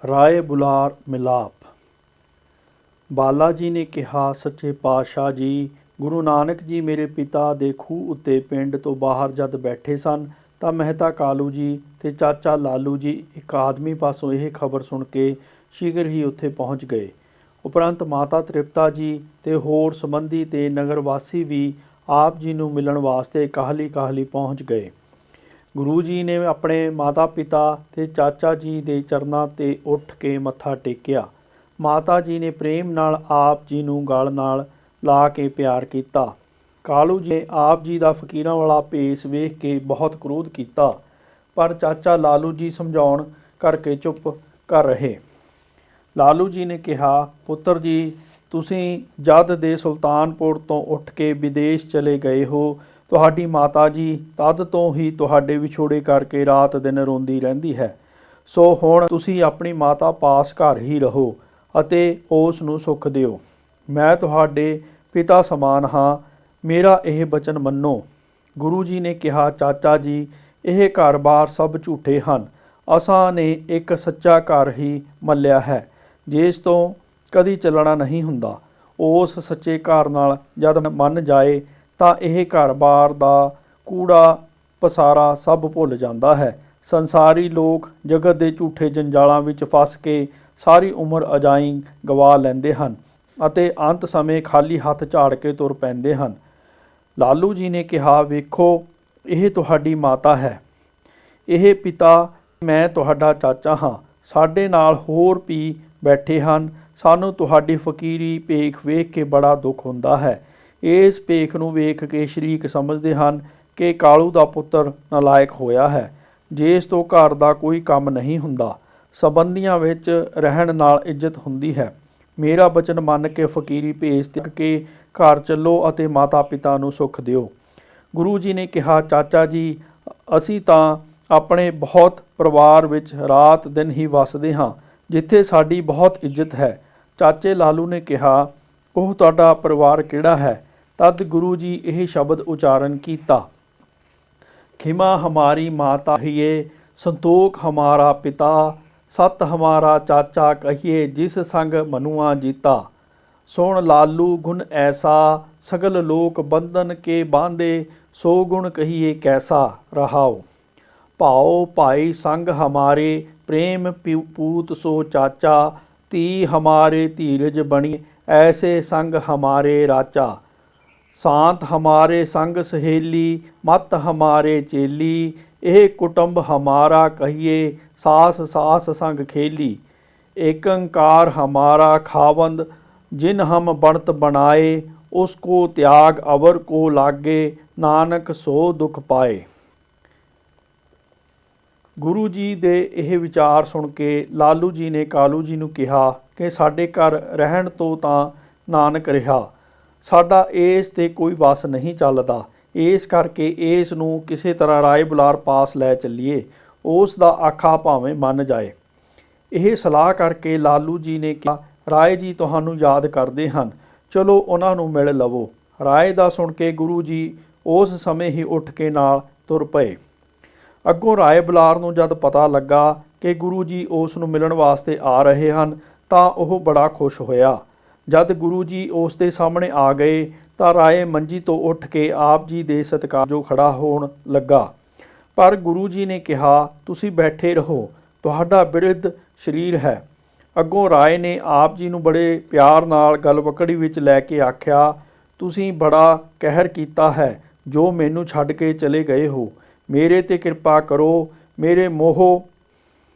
ਰਾਏ ਬੁਲਾਰ ਮਿਲਾਪ। ਬਾਲਾ ਜੀ ਨੇ ਕਿਹਾ, ਸੱਚੇ ਪਾਤਸ਼ਾਹ ਜੀ, ਗੁਰੂ ਨਾਨਕ ਜੀ ਮੇਰੇ ਪਿਤਾ ਦੇ ਖੂਹ ਉੱਤੇ ਪਿੰਡ ਤੋਂ ਬਾਹਰ ਜਦ ਬੈਠੇ ਸਨ ਤਾਂ ਮਹਿਤਾ ਕਾਲੂ ਜੀ ਤੇ ਚਾਚਾ ਲਾਲੂ ਜੀ ਇੱਕ ਆਦਮੀ ਪਾਸੋਂ ਇਹ ਖਬਰ ਸੁਣ ਕੇ ਸ਼ੀਘਰ ਹੀ ਉੱਥੇ ਪਹੁੰਚ ਗਏ। ਉਪਰੰਤ ਮਾਤਾ ਤ੍ਰਿਪਤਾ ਜੀ ਤੇ ਹੋਰ ਸੰਬੰਧੀ ਤੇ ਨਗਰ ਵਾਸੀ ਵੀ ਆਪ ਜੀ ਨੂੰ ਮਿਲਣ ਵਾਸਤੇ ਕਾਹਲੀ ਕਾਹਲੀ ਪਹੁੰਚ ਗਏ। ਗੁਰੂ ਜੀ ਨੇ ਆਪਣੇ ਮਾਤਾ ਪਿਤਾ ਤੇ ਚਾਚਾ ਜੀ ਦੇ ਚਰਨਾਂ 'ਤੇ ਉੱਠ ਕੇ ਮੱਥਾ ਟੇਕਿਆ। ਮਾਤਾ ਜੀ ਨੇ ਪ੍ਰੇਮ ਨਾਲ ਆਪ ਜੀ ਨੂੰ ਗਲ ਨਾਲ ਲਾ ਕੇ ਪਿਆਰ ਕੀਤਾ। ਕਾਲੂ ਜੀ ਨੇ ਆਪ ਜੀ ਦਾ ਫਕੀਰਾਂ ਵਾਲਾ ਭੇਸ ਵੇਖ ਕੇ ਬਹੁਤ ਕ੍ਰੋਧ ਕੀਤਾ, ਪਰ ਚਾਚਾ ਲਾਲੂ ਜੀ ਸਮਝਾਉਣ ਕਰਕੇ ਚੁੱਪ ਕਰ ਰਹੇ। ਲਾਲੂ ਜੀ ਨੇ ਕਿਹਾ, ਪੁੱਤਰ ਜੀ, ਤੁਸੀਂ ਜਦ ਦੇ ਸੁਲਤਾਨਪੁਰ ਤੋਂ ਉੱਠ ਕੇ ਵਿਦੇਸ਼ ਚਲੇ ਗਏ ਹੋ, ਤੁਹਾਡੀ ਮਾਤਾ ਜੀ ਤਦ ਤੋਂ ਹੀ ਤੁਹਾਡੇ ਵਿਛੋੜੇ ਕਰਕੇ ਰਾਤ ਦਿਨ ਰੋਂਦੀ ਰਹਿੰਦੀ ਹੈ। ਸੋ ਹੁਣ ਤੁਸੀਂ ਆਪਣੀ ਮਾਤਾ ਪਾਸ ਘਰ ਹੀ ਰਹੋ ਅਤੇ ਉਸ ਨੂੰ ਸੁੱਖ ਦਿਓ। ਮੈਂ ਤੁਹਾਡੇ ਪਿਤਾ ਸਮਾਨ ਹਾਂ, ਮੇਰਾ ਇਹ ਬਚਨ ਮੰਨੋ। ਗੁਰੂ ਜੀ ਨੇ ਕਿਹਾ, ਚਾਚਾ ਜੀ, ਇਹ ਘਰ-ਬਾਰ ਸਭ ਝੂਠੇ ਹਨ। ਅਸਾਂ ਨੇ ਇੱਕ ਸੱਚਾ ਘਰ ਹੀ ਮੱਲਿਆ ਹੈ, ਜਿਸ ਤੋਂ ਕਦੀ ਚੱਲਣਾ ਨਹੀਂ ਹੁੰਦਾ। ਉਸ ਸੱਚੇ ਘਰ ਨਾਲ ਜਦ ਮੰਨ ਜਾਏ ਤਾਂ ਇਹ ਘਰ-ਬਾਰ ਦਾ ਕੂੜਾ ਪਸਾਰਾ ਸਭ ਭੁੱਲ ਜਾਂਦਾ ਹੈ। ਸੰਸਾਰੀ ਲੋਕ ਜਗਤ ਦੇ ਝੂਠੇ ਜੰਜਾਲਾਂ ਵਿੱਚ ਫਸ ਕੇ ਸਾਰੀ ਉਮਰ ਅਜਾਈਂ ਗਵਾ ਲੈਂਦੇ ਹਨ ਅਤੇ ਅੰਤ ਸਮੇਂ ਖਾਲੀ ਹੱਥ ਝਾੜ ਕੇ ਤੁਰ ਪੈਂਦੇ ਹਨ। ਲਾਲੂ ਜੀ ਨੇ ਕਿਹਾ, ਵੇਖੋ, ਇਹ ਤੁਹਾਡੀ ਮਾਤਾ ਹੈ, ਇਹ ਪਿਤਾ, ਮੈਂ ਤੁਹਾਡਾ ਚਾਚਾ ਹਾਂ। ਸਾਡੇ ਨਾਲ ਹੋਰ ਵੀ ਬੈਠੇ ਹਨ। ਸਾਨੂੰ ਤੁਹਾਡੀ ਫਕੀਰੀ ਭੇਖ ਵੇਖ ਕੇ ਬੜਾ ਦੁੱਖ ਹੁੰਦਾ ਹੈ। ਇਸ ਭੇਖ ਨੂੰ ਵੇਖ ਕੇ ਸ਼ਰੀਕ ਸਮਝਦੇ ਹਨ ਕਿ ਕਾਲੂ ਦਾ ਪੁੱਤਰ ਨਲਾਇਕ ਹੋਇਆ ਹੈ, ਜਿਸ ਤੋਂ ਘਰ ਦਾ ਕੋਈ ਕੰਮ ਨਹੀਂ ਹੁੰਦਾ। ਸੰਬੰਧੀਆਂ ਵਿੱਚ ਰਹਿਣ ਨਾਲ ਇੱਜ਼ਤ ਹੁੰਦੀ ਹੈ। ਮੇਰਾ ਬਚਨ ਮੰਨ ਕੇ ਫਕੀਰੀ ਭੇਸ ਤਿਆਗ ਕੇ ਘਰ ਚੱਲੋ ਅਤੇ ਮਾਤਾ ਪਿਤਾ ਨੂੰ ਸੁੱਖ ਦਿਓ। ਗੁਰੂ ਜੀ ਨੇ ਕਿਹਾ, ਚਾਚਾ ਜੀ, ਅਸੀਂ ਤਾਂ ਆਪਣੇ ਬਹੁਤ ਪਰਿਵਾਰ ਵਿੱਚ ਰਾਤ ਦਿਨ ਹੀ ਵਸਦੇ ਹਾਂ, ਜਿੱਥੇ ਸਾਡੀ ਬਹੁਤ ਇੱਜ਼ਤ ਹੈ। ਚਾਚੇ ਲਾਲੂ ਨੇ ਕਿਹਾ, ਉਹ ਤੁਹਾਡਾ ਪਰਿਵਾਰ ਕਿਹੜਾ ਹੈ? ਤਦ ਗੁਰੂ ਜੀ ਇਹ ਸ਼ਬਦ ਉਚਾਰਨ ਕੀਤਾ, ਖਿਮਾ ਹਮਾਰੀ ਮਾਤਾ ਕਹੀਏ, ਸੰਤੋਖ ਹਮਾਰਾ ਪਿਤਾ, ਸਤ ਹਮਾਰਾ ਚਾਚਾ ਕਹੀਏ, ਜਿਸ ਸੰਗ ਮਨੁਆ ਜੀਤਾ। ਸੁਣ ਲਾਲੂ ਗੁਣ ਐਸਾ, ਸਗਲ ਲੋਕ ਬੰਧਨ ਕੇ ਬਾਂਧੇ, ਸੋ ਗੁਣ ਕਹੀਏ ਕੈਸਾ ਰਹਾਓ। ਭਾਓ ਭਾਈ ਸੰਗ ਹਮਾਰੇ, ਪ੍ਰੇਮ ਪੂਤ ਸੋ ਚਾਚਾ, ਧੀ ਹਮਾਰੇ ਧੀਰਜ ਬਣੀ, ਐਸੇ ਸੰਗ ਹਮਾਰੇ ਰਾਚਾ। ਸਾਂਤ ਹਮਾਰੇ ਸੰਗ ਸਹੇਲੀ, ਮਤ ਹਮਾਰੇ ਚੇਲੀ, ਇਹ ਕੁਟੁੰਬ ਹਮਾਰਾ ਕਹੀਏ, ਸਾਸ ਸਾਸ ਸੰਗ ਖੇਲੀ। ਏਕੰਕਾਰ ਹਮਾਰਾ ਖਾਵੰਦ, जिन हम बनत बनाए, उसको त्याग अवर को लागे, नानक सो दुख पाए। ਗੁਰੂ ਜੀ ਦੇ ਇਹ ਵਿਚਾਰ ਸੁਣ ਕੇ ਲਾਲੂ ਜੀ ਨੇ ਕਾਲੂ ਜੀ ਨੂੰ ਕਿਹਾ ਕਿ ਸਾਡੇ ਘਰ ਰਹਿਣ ਤੋਂ ਤਾਂ ਨਾਨਕ ਰਿਹਾ, ਸਾਡਾ ਇਸ 'ਤੇ ਕੋਈ ਵਸ ਨਹੀਂ ਚੱਲਦਾ। ਇਸ ਕਰਕੇ ਇਸ ਨੂੰ ਕਿਸੇ ਤਰ੍ਹਾਂ ਰਾਏ ਬੁਲਾਰ ਪਾਸ ਲੈ ਚੱਲੀਏ, ਉਸ ਦਾ ਆਖਾ ਭਾਵੇਂ ਮੰਨ ਜਾਏ। ਇਹ ਸਲਾਹ ਕਰਕੇ ਲਾਲੂ ਜੀ ਨੇ ਕਿਹਾ, ਰਾਏ ਜੀ ਤੁਹਾਨੂੰ ਯਾਦ ਕਰਦੇ ਹਨ, ਚਲੋ ਉਹਨਾਂ ਨੂੰ ਮਿਲ ਲਵੋ। ਰਾਏ ਦਾ ਸੁਣ ਕੇ ਗੁਰੂ ਜੀ ਉਸ ਸਮੇਂ ਹੀ ਉੱਠ ਕੇ ਨਾਲ ਤੁਰ ਪਏ। ਅੱਗੋਂ ਰਾਏ ਬੁਲਾਰ ਨੂੰ ਜਦ ਪਤਾ ਲੱਗਾ ਕਿ ਗੁਰੂ ਜੀ ਉਸ ਨੂੰ ਮਿਲਣ ਵਾਸਤੇ ਆ ਰਹੇ ਹਨ ਤਾਂ ਉਹ ਬੜਾ ਖੁਸ਼ ਹੋਇਆ। ਜਦ ਗੁਰੂ ਜੀ ਉਸ ਦੇ ਸਾਹਮਣੇ ਆ ਗਏ ਤਾਂ ਰਾਏ ਮੰਜੀ ਤੋਂ ਉੱਠ ਕੇ ਆਪ ਜੀ ਦੇ ਸਤਿਕਾਰਯੋਗ ਖੜਾ ਹੋਣ ਲੱਗਾ, ਪਰ ਗੁਰੂ ਜੀ ਨੇ ਕਿਹਾ, ਤੁਸੀਂ ਬੈਠੇ ਰਹੋ, ਤੁਹਾਡਾ ਬਿਰਧ ਸਰੀਰ ਹੈ। ਅੱਗੋਂ ਰਾਏ ਨੇ ਆਪ ਜੀ ਨੂੰ ਬੜੇ ਪਿਆਰ ਨਾਲ ਗਲਵਕੜੀ ਵਿੱਚ ਲੈ ਕੇ ਆਖਿਆ, ਤੁਸੀਂ ਬੜਾ ਕਹਿਰ ਕੀਤਾ ਹੈ ਜੋ ਮੈਨੂੰ ਛੱਡ ਕੇ ਚਲੇ ਗਏ ਹੋ। ਮੇਰੇ 'ਤੇ ਕਿਰਪਾ ਕਰੋ, ਮੇਰੇ ਮੋਹ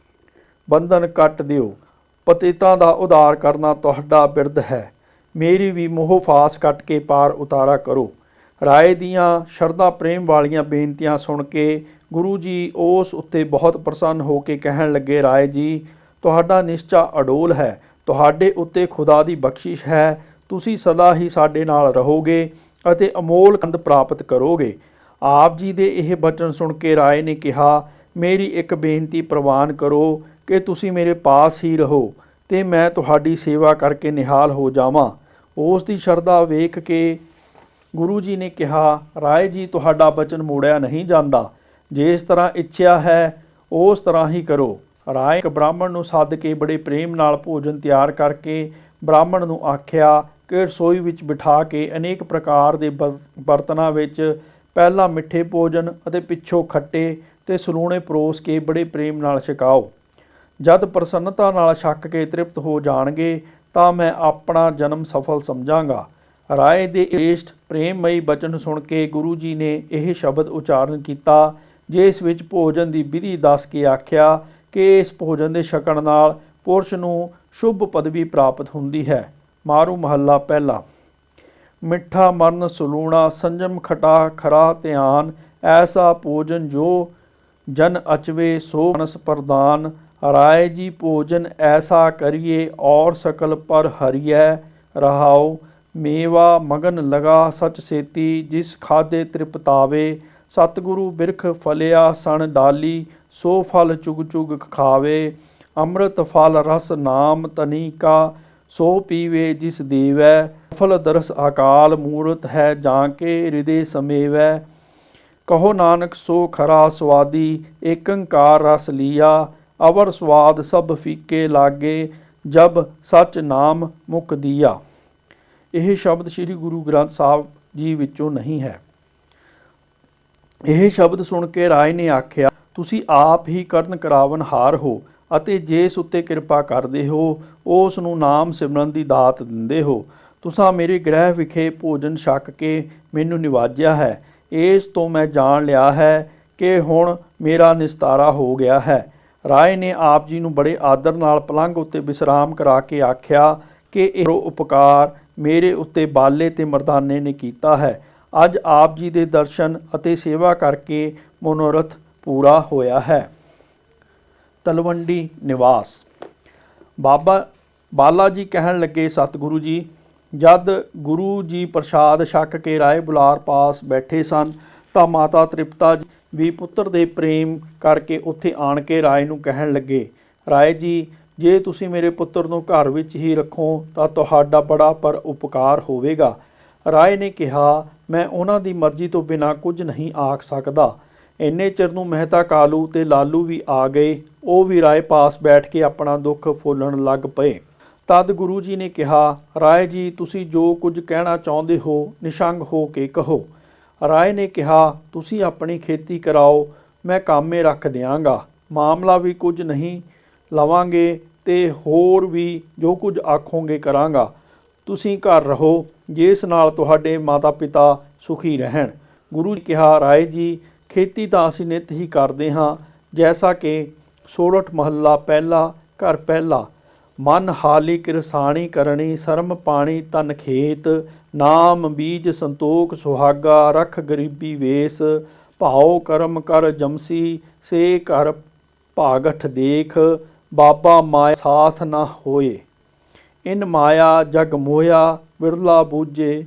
ਬੰਧਨ ਕੱਟ ਦਿਓ। ਪਤਿਤਾਂ ਦਾ ਉਧਾਰ ਕਰਨਾ ਤੁਹਾਡਾ ਬਿਰਧ ਹੈ। ਮੇਰੀ ਵੀ ਮੋਹ ਫਾਸ ਕੱਟ ਕੇ ਪਾਰ ਉਤਾਰਾ ਕਰੋ। ਰਾਏ ਦੀਆਂ ਸ਼ਰਧਾ ਪ੍ਰੇਮ ਵਾਲੀਆਂ ਬੇਨਤੀਆਂ ਸੁਣ ਕੇ ਗੁਰੂ ਜੀ ਉਸ ਉੱਤੇ ਬਹੁਤ ਪ੍ਰਸੰਨ ਹੋ ਕੇ ਕਹਿਣ ਲੱਗੇ, ਰਾਏ ਜੀ, ਤੁਹਾਡਾ ਨਿਸ਼ਚਾ ਅਡੋਲ ਹੈ, ਤੁਹਾਡੇ ਉੱਤੇ ਖੁਦਾ ਦੀ ਬਖਸ਼ਿਸ਼ ਹੈ। ਤੁਸੀਂ ਸਦਾ ਹੀ ਸਾਡੇ ਨਾਲ ਰਹੋਗੇ ਅਤੇ ਅਮੋਲ ਕੰਦ ਪ੍ਰਾਪਤ ਕਰੋਗੇ। ਆਪ ਜੀ ਦੇ ਇਹ ਬਚਨ ਸੁਣ ਕੇ ਰਾਏ ਨੇ ਕਿਹਾ, ਮੇਰੀ ਇੱਕ ਬੇਨਤੀ ਪ੍ਰਵਾਨ ਕਰੋ ਕਿ ਤੁਸੀਂ ਮੇਰੇ ਪਾਸ ਹੀ ਰਹੋ ਤੇ ਮੈਂ ਤੁਹਾਡੀ ਸੇਵਾ ਕਰਕੇ ਨਿਹਾਲ ਹੋ ਜਾਵਾਂ। ਉਸ ਦੀ ਸ਼ਰਧਾ ਵੇਖ ਕੇ ਗੁਰੂ ਜੀ ਨੇ ਕਿਹਾ, ਰਾਏ ਜੀ, ਤੁਹਾਡਾ ਬਚਨ ਮੋੜਿਆ ਨਹੀਂ ਜਾਂਦਾ। ਜਿਸ ਤਰ੍ਹਾਂ ਇੱਛਿਆ ਹੈ ਉਸ ਤਰ੍ਹਾਂ ਹੀ ਕਰੋ। ਰਾਏ ਇੱਕ ਬ੍ਰਾਹਮਣ ਨੂੰ ਸੱਦ ਕੇ ਬੜੇ ਪ੍ਰੇਮ ਨਾਲ ਭੋਜਨ ਤਿਆਰ ਕਰਕੇ ਬ੍ਰਾਹਮਣ ਨੂੰ ਆਖਿਆ ਕਿ ਰਸੋਈ ਵਿੱਚ ਬਿਠਾ ਕੇ ਅਨੇਕ ਪ੍ਰਕਾਰ ਦੇ ਬਰਤਨਾਂ ਵਿੱਚ ਪਹਿਲਾਂ ਮਿੱਠੇ ਭੋਜਨ ਅਤੇ ਪਿੱਛੋਂ ਖੱਟੇ ਤੇ ਸਲੂਣੇ ਪਰੋਸ ਕੇ ਬੜੇ ਪ੍ਰੇਮ ਨਾਲ ਛਕਾਓ। ਜਦ ਪ੍ਰਸੰਨਤਾ ਨਾਲ ਛਕ ਕੇ ਤ੍ਰਿਪਤ ਹੋ ਜਾਣਗੇ ਤਾਂ ਮੈਂ ਆਪਣਾ ਜਨਮ ਸਫਲ ਸਮਝਾਂਗਾ। ਰਾਏ ਦੇ ਸ੍ਰੇਸ਼ਟ ਪ੍ਰੇਮਮਈ ਬਚਨ ਸੁਣ ਕੇ ਗੁਰੂ ਜੀ ਨੇ ਇਹ ਸ਼ਬਦ ਉਚਾਰਨ ਕੀਤਾ, ਜਿਸ ਵਿੱਚ ਭੋਜਨ ਦੀ ਵਿਧੀ ਦੱਸ ਕੇ ਆਖਿਆ ਕਿ ਇਸ ਭੋਜਨ ਦੇ ਛਕਣ ਨਾਲ ਪੁਰਸ਼ ਨੂੰ ਸ਼ੁਭ ਪਦਵੀ ਪ੍ਰਾਪਤ ਹੁੰਦੀ ਹੈ। ਮਾਰੂ ਮਹੱਲਾ ਪਹਿਲਾ। ਮਿੱਠਾ ਮਰਨ ਸਲੂਣਾ ਸੰਜਮ ਖਟਾ ਖਰਾ ਧਿਆਨ, ਐਸਾ ਭੋਜਨ ਜੋ ਜਨ ਅਚਵੇ ਸੋ ਮਨਸ ਪ੍ਰਦਾਨ। ਰਾਏ ਜੀ ਭੋਜਨ ਐਸਾ ਕਰੀਏ ਔਰ ਸਕਲ ਪਰ ਹਰੀਐ ਰਹਾਓ। ਮੇਵਾ ਮਗਨ ਲਗਾ ਸਚ ਸੇਤੀ, ਜਿਸ ਖਾਦੇ ਤ੍ਰਿਪਤਾਵੇ। ਸਤਿਗੁਰੂ ਬਿਰਖ ਫਲਿਆ ਸਣ ਡਾਲੀ, ਸੋ ਫਲ ਚੁਗ ਚੁਗ ਖਾਵੇ। ਅੰਮ੍ਰਿਤ ਫਲ ਰਸ ਨਾਮ ਤਨੀ ਕਾ, ਸੋ ਪੀਵੇ ਜਿਸ ਦੇਵੈ। ਫਲ ਦਰਸ ਅਕਾਲ ਮੂਰਤ ਹੈ, ਜਾਂ ਕੇ ਹਿਰਦੇ ਸਮੇਵੈ। ਕਹੋ ਨਾਨਕ ਸੋ ਖਰਾ ਸਵਾਦੀ, ਏਕੰਕਾਰ ਰਸ ਲੀਆ। ਅਵਰ ਸਵਾਦ ਸਭ ਫੀਕੇ ਲਾਗੇ, ਜਬ ਸਚ ਨਾਮ ਮੁਕ ਦੀਆ। ਇਹ ਸ਼ਬਦ ਸ੍ਰੀ ਗੁਰੂ ਗ੍ਰੰਥ ਸਾਹਿਬ ਜੀ ਵਿੱਚੋਂ ਨਹੀਂ ਹੈ। ਇਹ ਸ਼ਬਦ ਸੁਣ ਕੇ ਰਾਏ ਨੇ ਆਖਿਆ, ਤੁਸੀਂ ਆਪ ਹੀ ਕਰਨ ਕਰਾਵਨਹਾਰ ਹੋ ਅਤੇ ਜਿਸ ਉੱਤੇ ਕਿਰਪਾ ਕਰਦੇ ਹੋ ਉਸ ਨੂੰ ਨਾਮ ਸਿਮਰਨ ਦੀ ਦਾਤ ਦਿੰਦੇ ਹੋ। ਤੁਸਾਂ ਮੇਰੇ ਗ੍ਰਹਿ ਵਿਖੇ ਭੋਜਨ ਛਕ ਕੇ ਮੈਨੂੰ ਨਿਵਾਜਿਆ ਹੈ। ਇਸ ਤੋਂ ਮੈਂ ਜਾਣ ਲਿਆ ਹੈ ਕਿ ਹੁਣ ਮੇਰਾ ਨਿਸਤਾਰਾ ਹੋ ਗਿਆ ਹੈ। ਰਾਏ ਨੇ ਆਪ ਜੀ ਨੂੰ ਬੜੇ ਆਦਰ ਨਾਲ ਪਲੰਘ ਉੱਤੇ ਵਿਸਰਾਮ ਕਰਾ ਕੇ ਆਖਿਆ ਕਿ ਇਹ ਉਪਕਾਰ ਮੇਰੇ ਉੱਤੇ ਬਾਲੇ ਤੇ ਮਰਦਾਨੇ ਨੇ ਕੀਤਾ ਹੈ। ਅੱਜ ਆਪ ਜੀ ਦੇ ਦਰਸ਼ਨ ਅਤੇ ਸੇਵਾ ਕਰਕੇ ਮਨੋਰਥ ਪੂਰਾ ਹੋਇਆ ਹੈ। ਤਲਵੰਡੀ ਨਿਵਾਸ। ਬਾਲਾ ਜੀ ਕਹਿਣ ਲੱਗੇ, ਸਤਿਗੁਰੂ ਜੀ, ਜਦ ਗੁਰੂ ਜੀ ਪ੍ਰਸ਼ਾਦ ਛਕ ਕੇ ਰਾਏ ਬੁਲਾਰ ਪਾਸ ਬੈਠੇ ਸਨ ਤਾਂ ਮਾਤਾ ਤ੍ਰਿਪਤਾ ਵੀ ਪੁੱਤਰ ਦੇ ਪ੍ਰੇਮ ਕਰਕੇ ਉੱਥੇ ਆਣ ਕੇ ਰਾਏ ਨੂੰ ਕਹਿਣ ਲੱਗੇ, ਰਾਏ ਜੀ, ਜੇ ਤੁਸੀਂ ਮੇਰੇ ਪੁੱਤਰ ਨੂੰ ਘਰ ਵਿੱਚ ਹੀ ਰੱਖੋ ਤਾਂ ਤੁਹਾਡਾ ਬੜਾ ਪਰ ਉਪਕਾਰ ਹੋਵੇਗਾ। ਰਾਏ ਨੇ ਕਿਹਾ, ਮੈਂ ਉਹਨਾਂ ਦੀ ਮਰਜ਼ੀ ਤੋਂ ਬਿਨਾਂ ਕੁਝ ਨਹੀਂ ਆਖ ਸਕਦਾ। ਇੰਨੇ ਚਿਰ ਨੂੰ ਮਹਿਤਾ ਕਾਲੂ ਤੇ ਲਾਲੂ ਵੀ ਆ ਗਏ। ਉਹ ਵੀ ਰਾਏ ਪਾਸ ਬੈਠ ਕੇ ਆਪਣਾ ਦੁੱਖ ਫੋਲਣ ਲੱਗ ਪਏ। ਤਦ ਗੁਰੂ ਜੀ ਨੇ ਕਿਹਾ, ਰਾਏ ਜੀ, ਤੁਸੀਂ ਜੋ ਕੁਝ ਕਹਿਣਾ ਚਾਹੁੰਦੇ ਹੋ ਨਿਸ਼ੰਗ ਹੋ ਕੇ ਕਹੋ। ਰਾਏ ਨੇ ਕਿਹਾ, ਤੁਸੀਂ ਆਪਣੀ ਖੇਤੀ ਕਰਾਓ, ਮੈਂ ਕਾਮੇ ਰੱਖ ਦਿਆਂਗਾ। ਮਾਮਲਾ ਵੀ ਕੁਝ ਨਹੀਂ ਲਵਾਂਗੇ ਤੇ ਹੋਰ ਵੀ ਜੋ ਕੁਝ ਆਖੋਗੇ ਕਰਾਂਗਾ। ਤੁਸੀਂ ਘਰ ਰਹੋ, ਜਿਸ ਨਾਲ ਤੁਹਾਡੇ ਮਾਤਾ ਪਿਤਾ ਸੁਖੀ ਰਹਿਣ। ਗੁਰੂ ਜੀ ਕਿਹਾ, ਰਾਏ ਜੀ, ਖੇਤੀ ਤਾਂ ਅਸੀਂ ਨਿੱਤ ਹੀ ਕਰਦੇ ਹਾਂ। ਜੈਸਾ ਕਿ ਸੋਰਠ ਮਹੱਲਾ ਪਹਿਲਾ ਘਰ ਪਹਿਲਾ। ਮਨ ਹਾਲੀ ਕਿਰਸਾਣੀ ਕਰਨੀ, ਸਰਮ ਪਾਣੀ ਤਨ ਖੇਤ। ਨਾਮ ਬੀਜ ਸੰਤੋਖ ਸੁਹਾਗਾ, ਰਖ ਗਰੀਬੀ ਵੇਸ। ਭਾਉ ਕਰਮ ਕਰ ਜਮਸੀ, ਸੇ ਘਰ ਭਾਗਠ ਦੇਖ। ਬਾਬਾ ਮਾਇਆ ਸਾਥ ਨਾ ਹੋਏ, ਇਨ ਮਾਇਆ ਜਗ ਮੋਇਆ। ਬਿਰਲਾ ਬੂਝੇ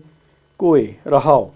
ਕੋਏ ਰਹਾਓ।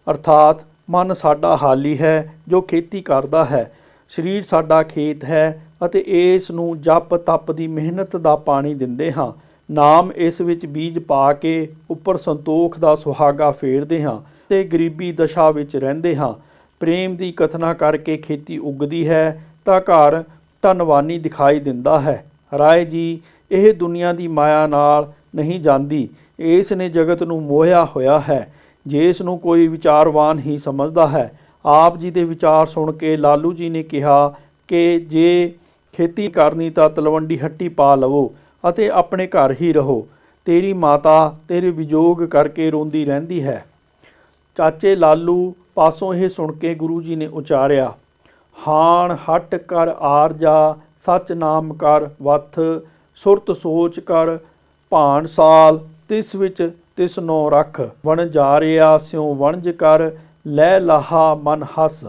ਅਰਥਾਤ ਮਨ ਸਾਡਾ ਹਾਲੀ ਹੈ ਜੋ ਖੇਤੀ ਕਰਦਾ ਹੈ। ਸਰੀਰ ਸਾਡਾ ਖੇਤ ਹੈ ਅਤੇ ਇਸ ਨੂੰ ਜਪ ਤਪ ਦੀ ਮਿਹਨਤ ਦਾ ਪਾਣੀ ਦਿੰਦੇ ਹਾਂ। ਨਾਮ ਇਸ ਵਿੱਚ ਬੀਜ ਪਾ ਕੇ ਉੱਪਰ ਸੰਤੋਖ ਦਾ ਸੁਹਾਗਾ ਫੇਰਦੇ ਹਾਂ ਤੇ ਗਰੀਬੀ ਦਸ਼ਾ ਵਿੱਚ ਰਹਿੰਦੇ ਹਾਂ। ਪ੍ਰੇਮ ਦੀ ਕਥਨਾ ਕਰਕੇ ਖੇਤੀ ਉੱਗਦੀ ਹੈ ਤਾਂ ਘਰ ਧਨਵਾਨੀ ਦਿਖਾਈ ਦਿੰਦਾ ਹੈ। ਰਾਏ ਜੀ, ਇਹ ਦੁਨੀਆ ਦੀ ਮਾਇਆ ਨਾਲ ਨਹੀਂ ਜਾਂਦੀ। ਇਸ ਨੇ ਜਗਤ ਨੂੰ ਮੋਹਿਆ ਹੋਇਆ ਹੈ, ਜਿਸ ਨੂੰ ਕੋਈ ਵਿਚਾਰਵਾਨ ਹੀ ਸਮਝਦਾ ਹੈ। ਆਪ ਜੀ ਦੇ ਵਿਚਾਰ ਸੁਣ ਕੇ ਲਾਲੂ ਜੀ ਨੇ ਕਿਹਾ ਕਿ ਜੇ ਖੇਤੀ ਕਰਨੀ ਤਾਂ ਤਲਵੰਡੀ ਹੱਟੀ ਪਾ ਲਵੋ ਅਤੇ ਆਪਣੇ ਘਰ ਹੀ ਰਹੋ। ਤੇਰੀ ਮਾਤਾ ਤੇਰੇ ਵਿਜੋਗ ਕਰਕੇ ਰੋਂਦੀ ਰਹਿੰਦੀ ਹੈ। ਚਾਚੇ ਲਾਲੂ ਪਾਸੋਂ ਇਹ ਸੁਣ ਕੇ ਗੁਰੂ ਜੀ ਨੇ ਉਚਾਰਿਆ, ਹਾਣ ਹਟ ਕਰ ਆਰਜਾ, ਸੱਚ ਨਾਮ ਕਰ ਵਥ। ਸੁਰਤ ਸੋਚ ਕਰ ਭਾਣ ਸਾਲ, ਤਿਸ ਵਿੱਚ ਤਿਸ ਨੋ ਰੱਖ। ਵਣਜਾਰਿਆ ਸਿਉ ਵਣਜ ਕਰ, ਲੈ ਲਾਹਾ ਮਨ ਹੱਸ।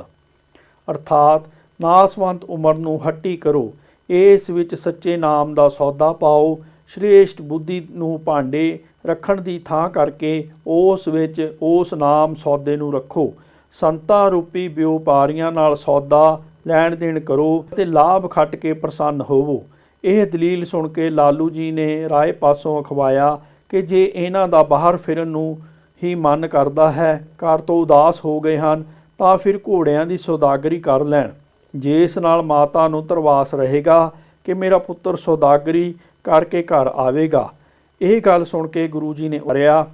ਅਰਥਾਤ ਨਾਸਵੰਤ ਉਮਰ ਨੂੰ ਹੱਟੀ ਕਰੋ, ਇਸ ਵਿੱਚ ਸੱਚੇ ਨਾਮ ਦਾ ਸੌਦਾ ਪਾਓ। ਸ਼੍ਰੇਸ਼ਟ ਬੁੱਧੀ ਨੂੰ ਭਾਂਡੇ ਰੱਖਣ ਦੀ ਥਾਂ ਕਰਕੇ ਉਸ ਵਿੱਚ ਉਸ ਨਾਮ ਸੌਦੇ ਨੂੰ ਰੱਖੋ। ਸੰਤਾਂ ਰੂਪੀ ਵਿਉਪਾਰੀਆਂ ਨਾਲ ਸੌਦਾ ਲੈਣ ਦੇਣ ਕਰੋ ਅਤੇ ਲਾਭ ਖੱਟ ਕੇ ਪ੍ਰਸੰਨ ਹੋਵੋ। ਇਹ ਦਲੀਲ ਸੁਣ ਕੇ ਲਾਲੂ ਜੀ ਨੇ ਰਾਏ ਪਾਸੋਂ ਅਖਵਾਇਆ ਕਿ ਜੇ ਇਹਨਾਂ ਦਾ ਬਾਹਰ ਫਿਰਨ ਨੂੰ ਹੀ ਮਨ ਕਰਦਾ ਹੈ, ਘਰ ਤੋਂ ਉਦਾਸ ਹੋ ਗਏ ਹਨ, ਤਾਂ ਫਿਰ ਘੋੜਿਆਂ ਦੀ ਸੌਦਾਗਰੀ ਕਰ ਲੈਣ, ਜਿਸ ਨਾਲ ਮਾਤਾ ਨੂੰ ਧਰਵਾਸ ਰਹੇਗਾ ਕਿ ਮੇਰਾ ਪੁੱਤਰ ਸੌਦਾਗਰੀ ਕਰਕੇ ਘਰ ਆਵੇਗਾ। ਇਹ ਗੱਲ ਸੁਣ ਕੇ ਗੁਰੂ ਜੀ ਨੇ ਉਰਿਆ,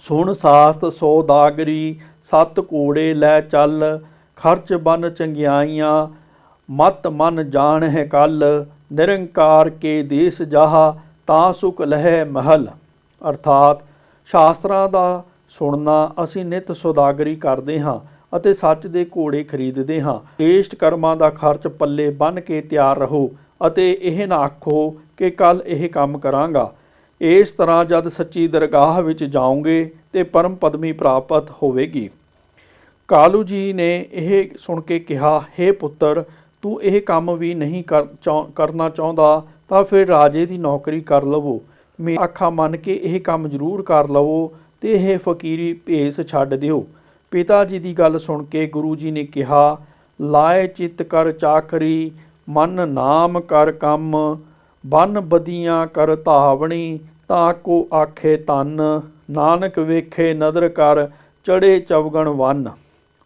ਸੁਣ ਸਾਸਤ ਸੌਦਾਗਰੀ, 7 ਘੋੜੇ ਲੈ ਚੱਲ, ਖਰਚ ਬਨ ਚੰਗਿਆਈਆਂ, ਮਤ ਮਨ ਜਾਣ ਹੈ ਕੱਲ, ਨਿਰੰਕਾਰ ਕੇ ਦੇਸ ਜਾਹਾ, ਤਾਂ ਸੁਖ ਲਹਿ ਮਹਲ। ਅਰਥਾਤ ਸ਼ਾਸਤਰਾਂ ਦਾ ਸੁਣਨਾ ਅਸੀਂ ਨਿਤ ਸੌਦਾਗਰੀ ਕਰਦੇ ਹਾਂ ਅਤੇ ਸੱਚ ਦੇ ਘੋੜੇ ਖਰੀਦਦੇ ਹਾਂ। ਸ਼੍ਰੇਸ਼ਟ ਕਰਮਾਂ ਦਾ ਖਰਚ ਪੱਲੇ ਬੰਨ੍ਹ ਕੇ ਤਿਆਰ ਰਹੋ ਅਤੇ ਇਹ ਨਾ ਆਖੋ ਕਿ ਕੱਲ ਇਹ ਕੰਮ ਕਰਾਂਗਾ। ਇਸ ਤਰ੍ਹਾਂ ਜਦ ਸੱਚੀ ਦਰਗਾਹ ਵਿੱਚ ਜਾਓਗੇ ਤੇ ਪਰਮ ਪਦਮੀ ਪ੍ਰਾਪਤ ਹੋਵੇਗੀ। ਕਾਲੂ ਜੀ ਨੇ ਇਹ ਸੁਣ ਕੇ ਕਿਹਾ, ਹੇ ਪੁੱਤਰ, ਤੂੰ ਇਹ ਕੰਮ ਵੀ ਨਹੀਂ ਕਰਨਾ ਚਾਹੁੰਦਾ ਤਾਂ ਫਿਰ ਰਾਜੇ ਦੀ ਨੌਕਰੀ ਕਰ ਲਵੋ। ਮੇਰੀ ਆਖਾ ਮੰਨ ਕੇ ਇਹ ਕੰਮ ਜ਼ਰੂਰ ਕਰ ਲਵੋ ਤੇ ਇਹ ਫਕੀਰੀ ਭੇਸ ਛੱਡ ਦਿਓ। ਪਿਤਾ ਜੀ ਦੀ ਗੱਲ ਸੁਣ ਕੇ ਗੁਰੂ ਜੀ ਨੇ ਕਿਹਾ, ਲਾਏ ਚਿੱਤ ਕਰ ਚਾਕਰੀ, ਮਨ ਨਾਮ ਕਰ ਕੰਮ, ਬਨ ਬਦੀਆਂ ਕਰ ਧਾਵਣੀ, ਤਾਂ ਕੋ ਆਖੇ ਧਨ, ਨਾਨਕ ਵੇਖੇ ਨਦਰ ਕਰ, ਚੜੇ ਚਵਗਣ ਵੰਨ।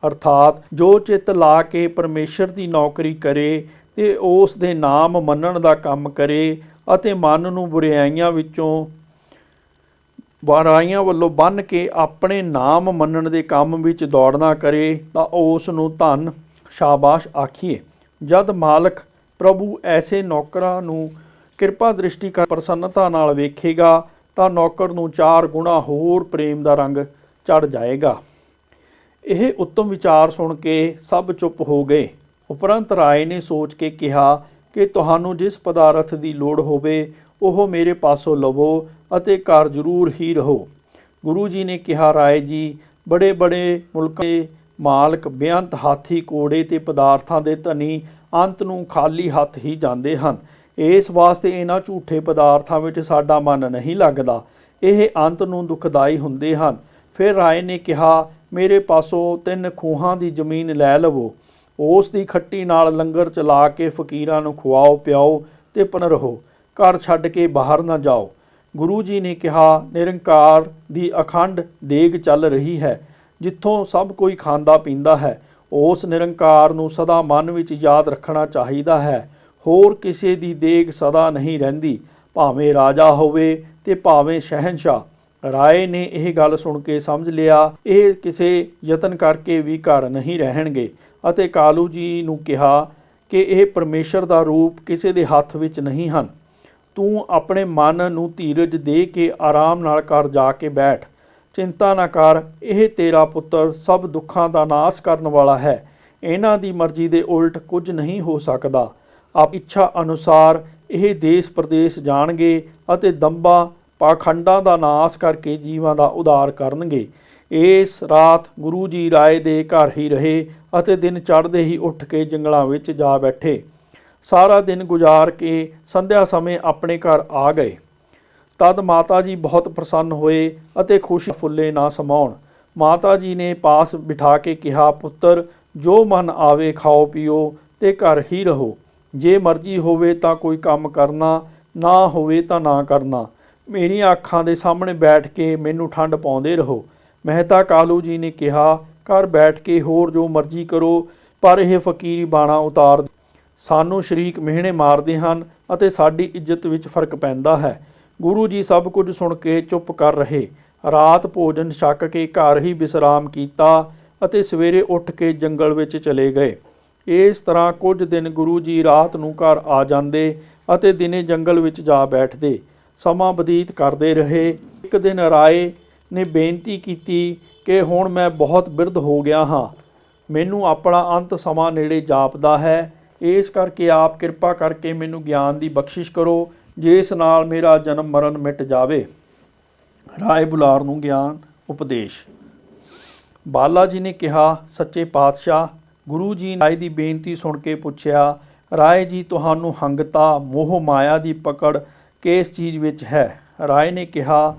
ਅਰਥਾਤ ਜੋ ਚਿੱਤ ਲਾ ਕੇ ਪਰਮੇਸ਼ਰ ਦੀ ਨੌਕਰੀ ਕਰੇ ਤੇ ਉਸ ਦੇ ਨਾਮ ਮੰਨਣ ਦਾ ਕੰਮ ਕਰੇ ਅਤੇ ਮਨ ਨੂੰ ਬੁਰਾਈਆਂ ਵੱਲੋਂ ਬੰਨ੍ਹ ਕੇ ਆਪਣੇ ਨਾਮ ਮੰਨਣ ਦੇ ਕੰਮ ਵਿੱਚ ਦੌੜਨਾ ਕਰੇ ਤਾਂ ਉਸ ਨੂੰ ਧਨ ਸ਼ਾਬਾਸ਼ ਆਖੀਏ। ਜਦ ਮਾਲਕ ਪ੍ਰਭੂ ਐਸੇ ਨੌਕਰਾਂ ਨੂੰ ਕਿਰਪਾ ਦ੍ਰਿਸ਼ਟੀ ਕਰ ਪ੍ਰਸੰਨਤਾ ਨਾਲ ਵੇਖੇਗਾ ਤਾਂ ਨੌਕਰ ਨੂੰ 4 ਗੁਣਾ ਹੋਰ ਪ੍ਰੇਮ ਦਾ ਰੰਗ ਚੜ ਜਾਏਗਾ। ਇਹ ਉੱਤਮ ਵਿਚਾਰ ਸੁਣ ਕੇ ਸਭ ਚੁੱਪ ਹੋ ਗਏ। ਉਪਰੰਤ ਰਾਏ ਨੇ ਸੋਚ ਕੇ ਕਿਹਾ ਕਿ ਤੁਹਾਨੂੰ ਜਿਸ ਪਦਾਰਥ ਦੀ ਲੋੜ ਹੋਵੇ ਉਹ ਮੇਰੇ ਪਾਸੋਂ ਲਵੋ ਅਤੇ ਘਰ ਜ਼ਰੂਰ ਹੀ ਰਹੋ। ਗੁਰੂ ਜੀ ਨੇ ਕਿਹਾ, ਰਾਏ ਜੀ, ਬੜੇ ਬੜੇ ਮੁਲਕਾਂ ਦੇ ਮਾਲਕ ਬੇਅੰਤ ਹਾਥੀ ਘੋੜੇ ਤੇ ਪਦਾਰਥਾਂ ਦੇ ਧਨੀ ਅੰਤ ਨੂੰ ਖਾਲੀ ਹੱਥ ਹੀ ਜਾਂਦੇ ਹਨ। ਇਸ ਵਾਸਤੇ ਇਹਨਾਂ ਝੂਠੇ ਪਦਾਰਥਾਂ ਵਿੱਚ ਸਾਡਾ ਮਨ ਨਹੀਂ ਲੱਗਦਾ, ਇਹ ਅੰਤ ਨੂੰ ਦੁਖਦਾਈ ਹੁੰਦੇ ਹਨ। ਫਿਰ ਰਾਏ ਨੇ ਕਿਹਾ, ਮੇਰੇ ਪਾਸੋਂ 3 ਖੂਹਾਂ ਦੀ ਜ਼ਮੀਨ ਲੈ ਲਵੋ, ਉਸ ਦੀ ਖੱਟੀ ਨਾਲ ਲੰਗਰ ਚਲਾ ਕੇ ਫਕੀਰਾਂ ਨੂੰ ਖਵਾਓ ਪਿਆਓ ਤੇ ਪਨ ਰਹੋ, ਘਰ ਛੱਡ ਕੇ ਬਾਹਰ ਨਾ ਜਾਓ। ਗੁਰੂ ਜੀ ਨੇ ਕਿਹਾ, ਨਿਰੰਕਾਰ ਦੀ ਅਖੰਡ ਦੇਗ ਚੱਲ ਰਹੀ ਹੈ, ਜਿੱਥੋਂ ਸਭ ਕੋਈ ਖਾਂਦਾ ਪੀਂਦਾ ਹੈ। ਉਸ ਨਿਰੰਕਾਰ ਨੂੰ ਸਦਾ ਮਨ ਵਿੱਚ ਯਾਦ ਰੱਖਣਾ ਚਾਹੀਦਾ ਹੈ। ਹੋਰ ਕਿਸੇ ਦੀ ਦੇਗ ਸਦਾ ਨਹੀਂ ਰਹਿੰਦੀ, ਭਾਵੇਂ ਰਾਜਾ ਹੋਵੇ ਤੇ ਭਾਵੇਂ ਸ਼ਹਿਨਸ਼ਾਹ। ਰਾਏ ਨੇ ਇਹ ਗੱਲ ਸੁਣ ਕੇ ਸਮਝ ਲਿਆ ਇਹ ਕਿਸੇ ਯਤਨ ਕਰਕੇ ਵੀ ਘਰ ਨਹੀਂ ਰਹਿਣਗੇ ਅਤੇ ਕਾਲੂ ਜੀ ਨੂੰ ਕਿਹਾ ਕਿ ਇਹ ਪਰਮੇਸ਼ਰ ਦਾ ਰੂਪ ਕਿਸੇ ਦੇ ਹੱਥ ਵਿੱਚ ਨਹੀਂ ਹਨ। ਤੂੰ ਆਪਣੇ ਮਨ ਨੂੰ ਧੀਰਜ ਦੇ ਕੇ ਆਰਾਮ ਨਾਲ ਘਰ ਜਾ ਕੇ ਬੈਠ, ਚਿੰਤਾ ਨਾ ਕਰ, ਇਹ ਤੇਰਾ ਪੁੱਤਰ ਸਭ ਦੁੱਖਾਂ ਦਾ ਨਾਸ਼ ਕਰਨ ਵਾਲਾ ਹੈ। ਇਹਨਾਂ ਦੀ ਮਰਜ਼ੀ ਦੇ ਉਲਟ ਕੁਝ ਨਹੀਂ ਹੋ ਸਕਦਾ। ਆਪ ਇੱਛਾ ਅਨੁਸਾਰ ਇਹ ਦੇਸ਼ ਪ੍ਰਦੇਸ਼ ਜਾਣਗੇ ਅਤੇ ਦੰਭਾਂ ਪਾਖੰਡਾਂ ਦਾ ਨਾਸ਼ ਕਰਕੇ ਜੀਵਾਂ ਦਾ ਉਧਾਰ ਕਰਨਗੇ। ਇਸ ਰਾਤ ਗੁਰੂ ਜੀ ਰਾਏ ਦੇ ਘਰ ਹੀ ਰਹੇ ਅਤੇ ਦਿਨ ਚੜ੍ਹਦੇ ਹੀ ਉੱਠ ਕੇ ਜੰਗਲਾਂ ਵਿੱਚ ਜਾ ਬੈਠੇ। ਸਾਰਾ ਦਿਨ ਗੁਜ਼ਾਰ ਕੇ ਸੰਧਿਆ ਸਮੇਂ ਆਪਣੇ ਘਰ ਆ ਗਏ। ਤਦ ਮਾਤਾ ਜੀ ਬਹੁਤ ਪ੍ਰਸੰਨ ਹੋਏ ਅਤੇ ਖੁਸ਼ੀ ਫੁੱਲੇ ਨਾ ਸਮਾਉਣ। ਮਾਤਾ ਜੀ ਨੇ ਪਾਸ ਬਿਠਾ ਕੇ ਕਿਹਾ, ਪੁੱਤਰ, ਜੋ ਮਨ ਆਵੇ ਖਾਓ ਪੀਓ ਤੇ ਘਰ ਹੀ ਰਹੋ। ਜੇ ਮਰਜ਼ੀ ਹੋਵੇ ਤਾਂ ਕੋਈ ਕੰਮ ਕਰਨਾ, ਨਾ ਹੋਵੇ ਤਾਂ ਨਾ ਕਰਨਾ। ਮੇਰੀਆਂ ਅੱਖਾਂ ਦੇ ਸਾਹਮਣੇ ਬੈਠ ਕੇ ਮੈਨੂੰ ਠੰਡ ਪਾਉਂਦੇ ਰਹੋ। ਮਹਿਤਾ ਕਾਲੂ ਜੀ ਨੇ ਕਿਹਾ, ਘਰ ਬੈਠ ਕੇ ਹੋਰ ਜੋ ਮਰਜ਼ੀ ਕਰੋ, ਪਰ ਇਹ ਫਕੀਰੀ ਬਾਣਾ ਉਤਾਰ ਦਿਓ। ਸਾਨੂੰ ਸ਼ਰੀਕ ਮਿਹਣੇ ਮਾਰਦੇ ਹਨ ਅਤੇ ਸਾਡੀ ਇੱਜ਼ਤ ਵਿੱਚ ਫਰਕ ਪੈਂਦਾ ਹੈ। ਗੁਰੂ ਜੀ ਸਭ ਕੁਝ ਸੁਣ ਕੇ ਚੁੱਪ ਕਰ ਰਹੇ। ਰਾਤ ਭੋਜਨ ਛਕ ਕੇ ਘਰ ਹੀ ਵਿਸਰਾਮ ਕੀਤਾ ਅਤੇ ਸਵੇਰੇ ਉੱਠ ਕੇ ਜੰਗਲ ਵਿੱਚ ਚਲੇ ਗਏ। ਇਸ ਤਰ੍ਹਾਂ ਕੁਝ ਦਿਨ ਗੁਰੂ ਜੀ ਰਾਤ ਨੂੰ ਘਰ ਆ ਜਾਂਦੇ ਅਤੇ ਦਿਨੇ ਜੰਗਲ ਵਿੱਚ ਜਾ ਬੈਠਦੇ। ਸਮਾਂ ਬਤੀਤ ਕਰਦੇ ਰਹੇ। ਇੱਕ ਦਿਨ ਰਾਏ ਨੇ ਬੇਨਤੀ ਕੀਤੀ ਕਿ ਹੁਣ ਮੈਂ ਬਹੁਤ ਬਿਰਧ ਹੋ ਗਿਆ ਹਾਂ, ਮੈਨੂੰ ਆਪਣਾ ਅੰਤ ਸਮਾਂ ਨੇੜੇ ਜਾਪਦਾ ਹੈ। ਇਸ ਕਰਕੇ ਆਪ ਕਿਰਪਾ ਕਰਕੇ ਮੈਨੂੰ ਗਿਆਨ ਦੀ ਬਖਸ਼ਿਸ਼ ਕਰੋ, ਜਿਸ ਨਾਲ ਮੇਰਾ ਜਨਮ ਮਰਨ ਮਿਟ ਜਾਵੇ। ਰਾਏ ਬੁਲਾਰ ਨੂੰ ਗਿਆਨ ਉਪਦੇਸ਼। ਬਾਲਾ ਜੀ ਨੇ ਕਿਹਾ, ਸੱਚੇ ਪਾਤਸ਼ਾਹ। ਗੁਰੂ ਜੀ ਨੇ ਰਾਏ ਦੀ ਬੇਨਤੀ ਸੁਣ ਕੇ ਪੁੱਛਿਆ, ਰਾਏ ਜੀ, ਤੁਹਾਨੂੰ ਹੰਗਤਾ ਮੋਹ ਮਾਇਆ ਦੀ ਪਕੜ ਕਿਸ ਚੀਜ਼ ਵਿੱਚ ਹੈ? ਰਾਏ ਨੇ ਕਿਹਾ,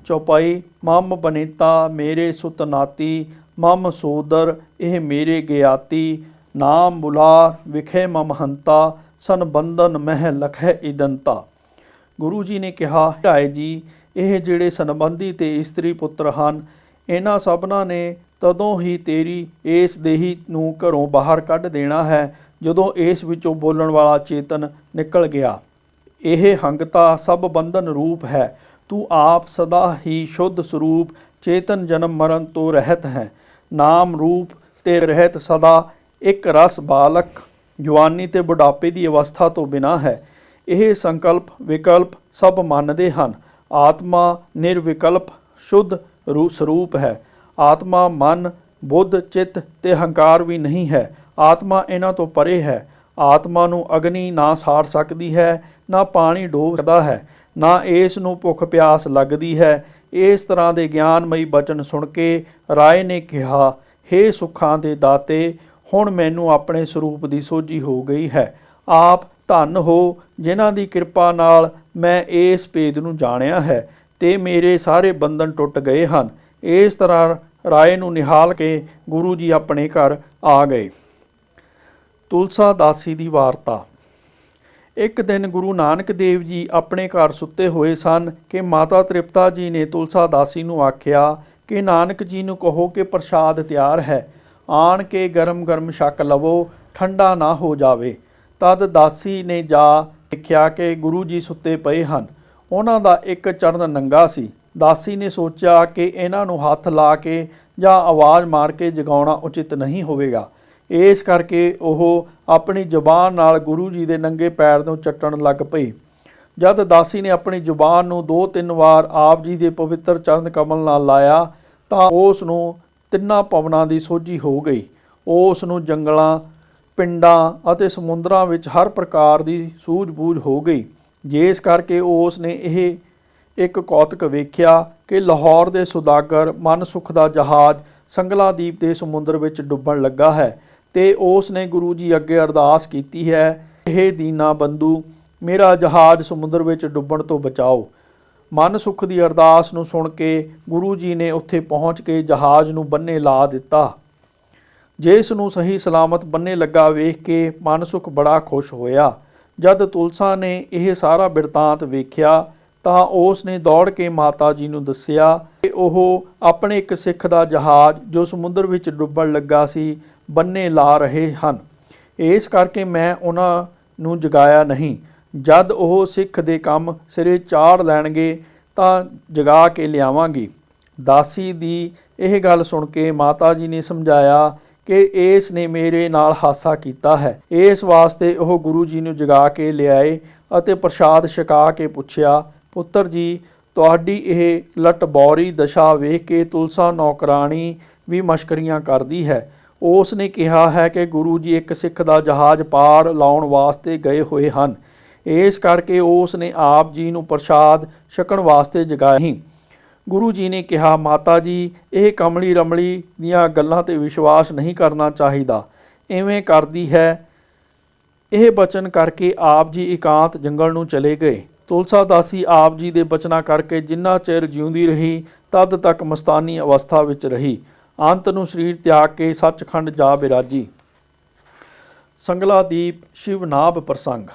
ਚੌਪਈ, ਮਮ ਬਨੇਤਾ ਮੇਰੇ ਸੁਤ ਨਾਤੀ, ਮਮ ਸੋਦਰ ਇਹ ਮੇਰੇ ਗਿਆਤੀ, ਨਾਮ ਬੁਲਾਰ ਵਿਖੇ ਮਮ ਹੰਤਾ, ਸੰਬੰਧਨ ਮਹਿ ਲਖੈ ਇਦੰਤਾ। ਗੁਰੂ ਜੀ ਨੇ ਕਿਹਾ, ਰਾਏ ਜੀ, ਇਹ ਜਿਹੜੇ ਸੰਬੰਧੀ ਤੇ ਇਸਤਰੀ ਪੁੱਤਰ ਹਨ, ਇਹਨਾਂ ਸਭਨਾਂ ਨੇ ਤਦੋਂ ਹੀ ਤੇਰੀ ਇਸ ਦੇਹੀ ਨੂੰ ਘਰੋਂ ਬਾਹਰ ਕੱਢ ਦੇਣਾ ਹੈ ਜਦੋਂ ਇਸ ਵਿੱਚੋਂ ਬੋਲਣ ਵਾਲਾ ਚੇਤਨ ਨਿਕਲ ਗਿਆ। ਇਹ ਹੰਗਤਾ ਸਭ ਬੰਧਨ ਰੂਪ ਹੈ। ਤੂੰ ਆਪ ਸਦਾ ਹੀ ਸ਼ੁੱਧ ਸਰੂਪ ਚੇਤਨ ਜਨਮ ਮਰਨ ਤੋਂ ਰਹਿਤ ਹੈ। ਨਾਮ ਰੂਪ ਤੇ ਰਹਿਤ ਸਦਾ ਇੱਕ ਰਸ ਬਾਲਕ ਜਵਾਨੀ ਤੇ ਬੁਢਾਪੇ ਦੀ ਅਵਸਥਾ ਤੋਂ ਬਿਨਾਂ ਹੈ। ਇਹ ਸੰਕਲਪ ਵਿਕਲਪ ਸਭ ਮੰਨਦੇ ਹਨ। ਆਤਮਾ ਨਿਰਵਿਕਲਪ ਸ਼ੁੱਧ ਸਰੂਪ ਹੈ। ਆਤਮਾ ਮਨ ਬੁੱਧ ਚਿੱਤ ਤੇ ਹੰਕਾਰ ਵੀ ਨਹੀਂ ਹੈ। ਆਤਮਾ ਇਹਨਾਂ ਤੋਂ ਪਰੇ ਹੈ। ਆਤਮਾ ਨੂੰ ਅਗਨੀ ਨਾ ਸਾੜ ਸਕਦੀ ਹੈ, ਨਾ ਪਾਣੀ ਡੋਬ ਸਕਦਾ ਹੈ, ਨਾ ਇਸ ਨੂੰ ਭੁੱਖ ਪਿਆਸ ਲੱਗਦੀ ਹੈ। ਇਸ ਤਰ੍ਹਾਂ ਦੇ ਗਿਆਨਮਈ ਬਚਨ ਸੁਣ ਕੇ ਰਾਏ ਨੇ ਕਿਹਾ, ਹੇ ਸੁੱਖਾਂ ਦੇ ਦਾਤੇ, ਹੁਣ ਮੈਨੂੰ ਆਪਣੇ ਸਰੂਪ ਦੀ ਸੋਝੀ ਹੋ ਗਈ ਹੈ। ਆਪ ਧੰਨ ਹੋ ਜਿਨ੍ਹਾਂ ਦੀ ਕਿਰਪਾ ਨਾਲ ਮੈਂ ਇਸ ਭੇਦ ਨੂੰ ਜਾਣਿਆ ਹੈ ਤੇ ਮੇਰੇ ਸਾਰੇ ਬੰਧਨ ਟੁੱਟ ਗਏ ਹਨ। ਇਸ ਤਰ੍ਹਾਂ ਰਾਏ ਨੂੰ ਨਿਹਾਲ ਕੇ ਗੁਰੂ ਜੀ ਆਪਣੇ ਘਰ ਆ ਗਏ। ਤੁਲਸਾ ਦਾਸੀ ਦੀ ਵਾਰਤਾ। ਇੱਕ ਦਿਨ ਗੁਰੂ ਨਾਨਕ ਦੇਵ ਜੀ ਆਪਣੇ ਘਰ ਸੁੱਤੇ ਹੋਏ ਸਨ ਕਿ ਮਾਤਾ ਤ੍ਰਿਪਤਾ ਜੀ ਨੇ ਤੁਲਸਾ ਦਾਸੀ ਨੂੰ ਆਖਿਆ ਕਿ ਨਾਨਕ ਜੀ ਨੂੰ ਕਹੋ ਕਿ ਪ੍ਰਸ਼ਾਦ ਤਿਆਰ ਹੈ, ਆਣ ਕੇ ਗਰਮ ਗਰਮ ਛਕ ਲਵੋ, ਠੰਡਾ ਨਾ ਹੋ ਜਾਵੇ। ਤਦ ਦਾਸੀ ਨੇ ਜਾ ਦੇਖਿਆ ਕਿ ਗੁਰੂ ਜੀ ਸੁੱਤੇ ਪਏ ਹਨ। ਉਹਨਾਂ ਦਾ ਇੱਕ ਚਰਨ ਨੰਗਾ ਸੀ। ਦਾਸੀ ਨੇ ਸੋਚਿਆ ਕਿ ਇਹਨਾਂ ਨੂੰ ਹੱਥ ਲਾ ਕੇ ਜਾਂ ਆਵਾਜ਼ ਮਾਰ ਕੇ ਜਗਾਉਣਾ ਉਚਿਤ ਨਹੀਂ ਹੋਵੇਗਾ। ਇਸ ਕਰਕੇ ਉਹ ਆਪਣੀ ਜ਼ੁਬਾਨ ਨਾਲ ਗੁਰੂ ਜੀ ਦੇ ਨੰਗੇ ਪੈਰ ਨੂੰ ਚੱਟਣ ਲੱਗ ਪਈ। ਜਦ ਦਾਸੀ ਨੇ ਆਪਣੀ ਜ਼ੁਬਾਨ ਨੂੰ 2-3 ਵਾਰ ਆਪ ਜੀ ਦੇ ਪਵਿੱਤਰ ਚਰਨ ਕਮਲ ਨਾਲ ਲਾਇਆ ਤਾਂ ਉਸ ਨੂੰ ਤਿੰਨਾਂ ਪਵਨਾਂ ਦੀ ਸੋਝੀ ਹੋ ਗਈ। ਉਸ ਨੂੰ ਜੰਗਲਾਂ, ਪਿੰਡਾਂ ਅਤੇ ਸਮੁੰਦਰਾਂ ਵਿੱਚ ਹਰ ਪ੍ਰਕਾਰ ਦੀ ਸੂਝ-ਬੂਝ ਹੋ ਗਈ। ਜਿਸ ਕਰਕੇ ਉਸ ਨੇ ਇਹ ਇੱਕ ਕੌਤਕ ਵੇਖਿਆ ਕਿ ਲਾਹੌਰ ਦੇ ਸੁਦਾਗਰ ਮਨਸੁਖ ਦਾ ਜਹਾਜ਼ ਸੰਗਲਾਦੀਪ ਦੇ ਸਮੁੰਦਰ ਵਿੱਚ ਡੁੱਬਣ ਲੱਗਾ ਹੈ ਤੇ ਉਸ ਨੇ ਗੁਰੂ ਜੀ ਅੱਗੇ ਅਰਦਾਸ ਕੀਤੀ ਹੈ, ਇਹ ਦੀਨਾ ਬੰਧੂ, ਮੇਰਾ ਜਹਾਜ਼ ਸਮੁੰਦਰ ਵਿੱਚ ਡੁੱਬਣ ਤੋਂ ਬਚਾਓ। ਮਨਸੁਖ ਦੀ ਅਰਦਾਸ ਨੂੰ ਸੁਣ ਕੇ ਗੁਰੂ ਜੀ ਨੇ ਉੱਥੇ ਪਹੁੰਚ ਕੇ ਜਹਾਜ਼ ਨੂੰ ਬੰਨੇ ਲਾ ਦਿੱਤਾ। ਜਿਸ ਨੂੰ ਸਹੀ ਸਲਾਮਤ ਬੰਨੇ ਲੱਗਾ ਵੇਖ ਕੇ ਮਨਸੁਖ ਬੜਾ ਖੁਸ਼ ਹੋਇਆ। ਜਦ ਤੁਲਸਾ ਨੇ ਇਹ ਸਾਰਾ ਬਿਰਤਾਂਤ ਵੇਖਿਆ ਤਾਂ ਉਸ ਨੇ ਦੌੜ ਕੇ ਮਾਤਾ ਜੀ ਨੂੰ ਦੱਸਿਆ ਕਿ ਉਹ ਆਪਣੇ ਇੱਕ ਸਿੱਖ ਦਾ ਜਹਾਜ਼ ਜੋ ਸਮੁੰਦਰ ਵਿੱਚ ਡੁੱਬਣ ਲੱਗਾ ਸੀ ਬੰਨੇ ਲਾ ਰਹੇ ਹਨ। ਇਸ ਕਰਕੇ ਮੈਂ ਉਹਨਾਂ ਨੂੰ ਜਗਾਇਆ ਨਹੀਂ। ਜਦ ਉਹ ਸਿੱਖ ਦੇ ਕੰਮ ਸਿਰੇ ਚਾੜ ਲੈਣਗੇ ਤਾਂ ਜਗਾ ਕੇ ਲਿਆਵਾਂਗੀ। ਦਾਸੀ ਦੀ ਇਹ ਗੱਲ ਸੁਣ ਕੇ ਮਾਤਾ ਜੀ ਨੇ ਸਮਝਾਇਆ ਕਿ ਇਸ ਨੇ ਮੇਰੇ ਨਾਲ ਹਾਸਾ ਕੀਤਾ ਹੈ। ਇਸ ਵਾਸਤੇ ਉਹ ਗੁਰੂ ਜੀ ਨੂੰ ਜਗਾ ਕੇ ਲਿਆਏ ਅਤੇ ਪ੍ਰਸ਼ਾਦ ਛਕਾ ਕੇ ਪੁੱਛਿਆ, ਪੁੱਤਰ ਜੀ, ਤੁਹਾਡੀ ਇਹ ਲਟਬੌਰੀ ਦਸ਼ਾ ਵੇਖ ਕੇ ਤੁਲਸਾ ਨੌਕਰਾਣੀ ਵੀ ਮਸ਼ਕਰੀਆਂ ਕਰਦੀ ਹੈ। ਉਸ ਨੇ ਕਿਹਾ ਹੈ ਕਿ ਗੁਰੂ ਜੀ ਇੱਕ ਸਿੱਖ ਦਾ ਜਹਾਜ਼ ਪਾਰ ਲਾਉਣ ਵਾਸਤੇ ਗਏ ਹੋਏ ਹਨ। ਇਸ ਕਰਕੇ ਉਸ ਨੇ ਆਪ ਜੀ ਨੂੰ ਪ੍ਰਸ਼ਾਦ ਛਕਣ ਵਾਸਤੇ ਜਗਾਇਆ ਹੀ। ਗੁਰੂ ਜੀ ਨੇ ਕਿਹਾ, ਮਾਤਾ ਜੀ, ਇਹ ਕਮਲੀ ਰਮਲੀ ਦੀਆਂ ਗੱਲਾਂ ਤੇ ਵਿਸ਼ਵਾਸ ਨਹੀਂ ਕਰਨਾ ਚਾਹੀਦਾ। ਇਵੇਂ ਕਰਦੀ ਹੈ। ਇਹ ਬਚਨ ਕਰਕੇ ਆਪ ਜੀ ਇਕਾਂਤ ਜੰਗਲ ਨੂੰ ਚਲੇ ਗਏ। ਤੁਲਸਾ ਦਾਸੀ ਆਪ ਜੀ ਦੇ ਬਚਨਾਂ ਕਰਕੇ ਜਿੰਨਾ ਚਿਰ ਜਿਉਂਦੀ ਰਹੀ ਤਦ ਤੱਕ ਮਸਤਾਨੀ ਅਵਸਥਾ ਵਿੱਚ ਰਹੀ। ਅੰਤ ਨੂੰ ਸਰੀਰ ਤਿਆਗ ਕੇ ਸੱਚਖੰਡ ਜਾ ਬਿਰਾਜੀ। ਸੰਗਲਾਦੀਪ ਸ਼ਿਵਨਾਭ ਪ੍ਰਸੰਗ।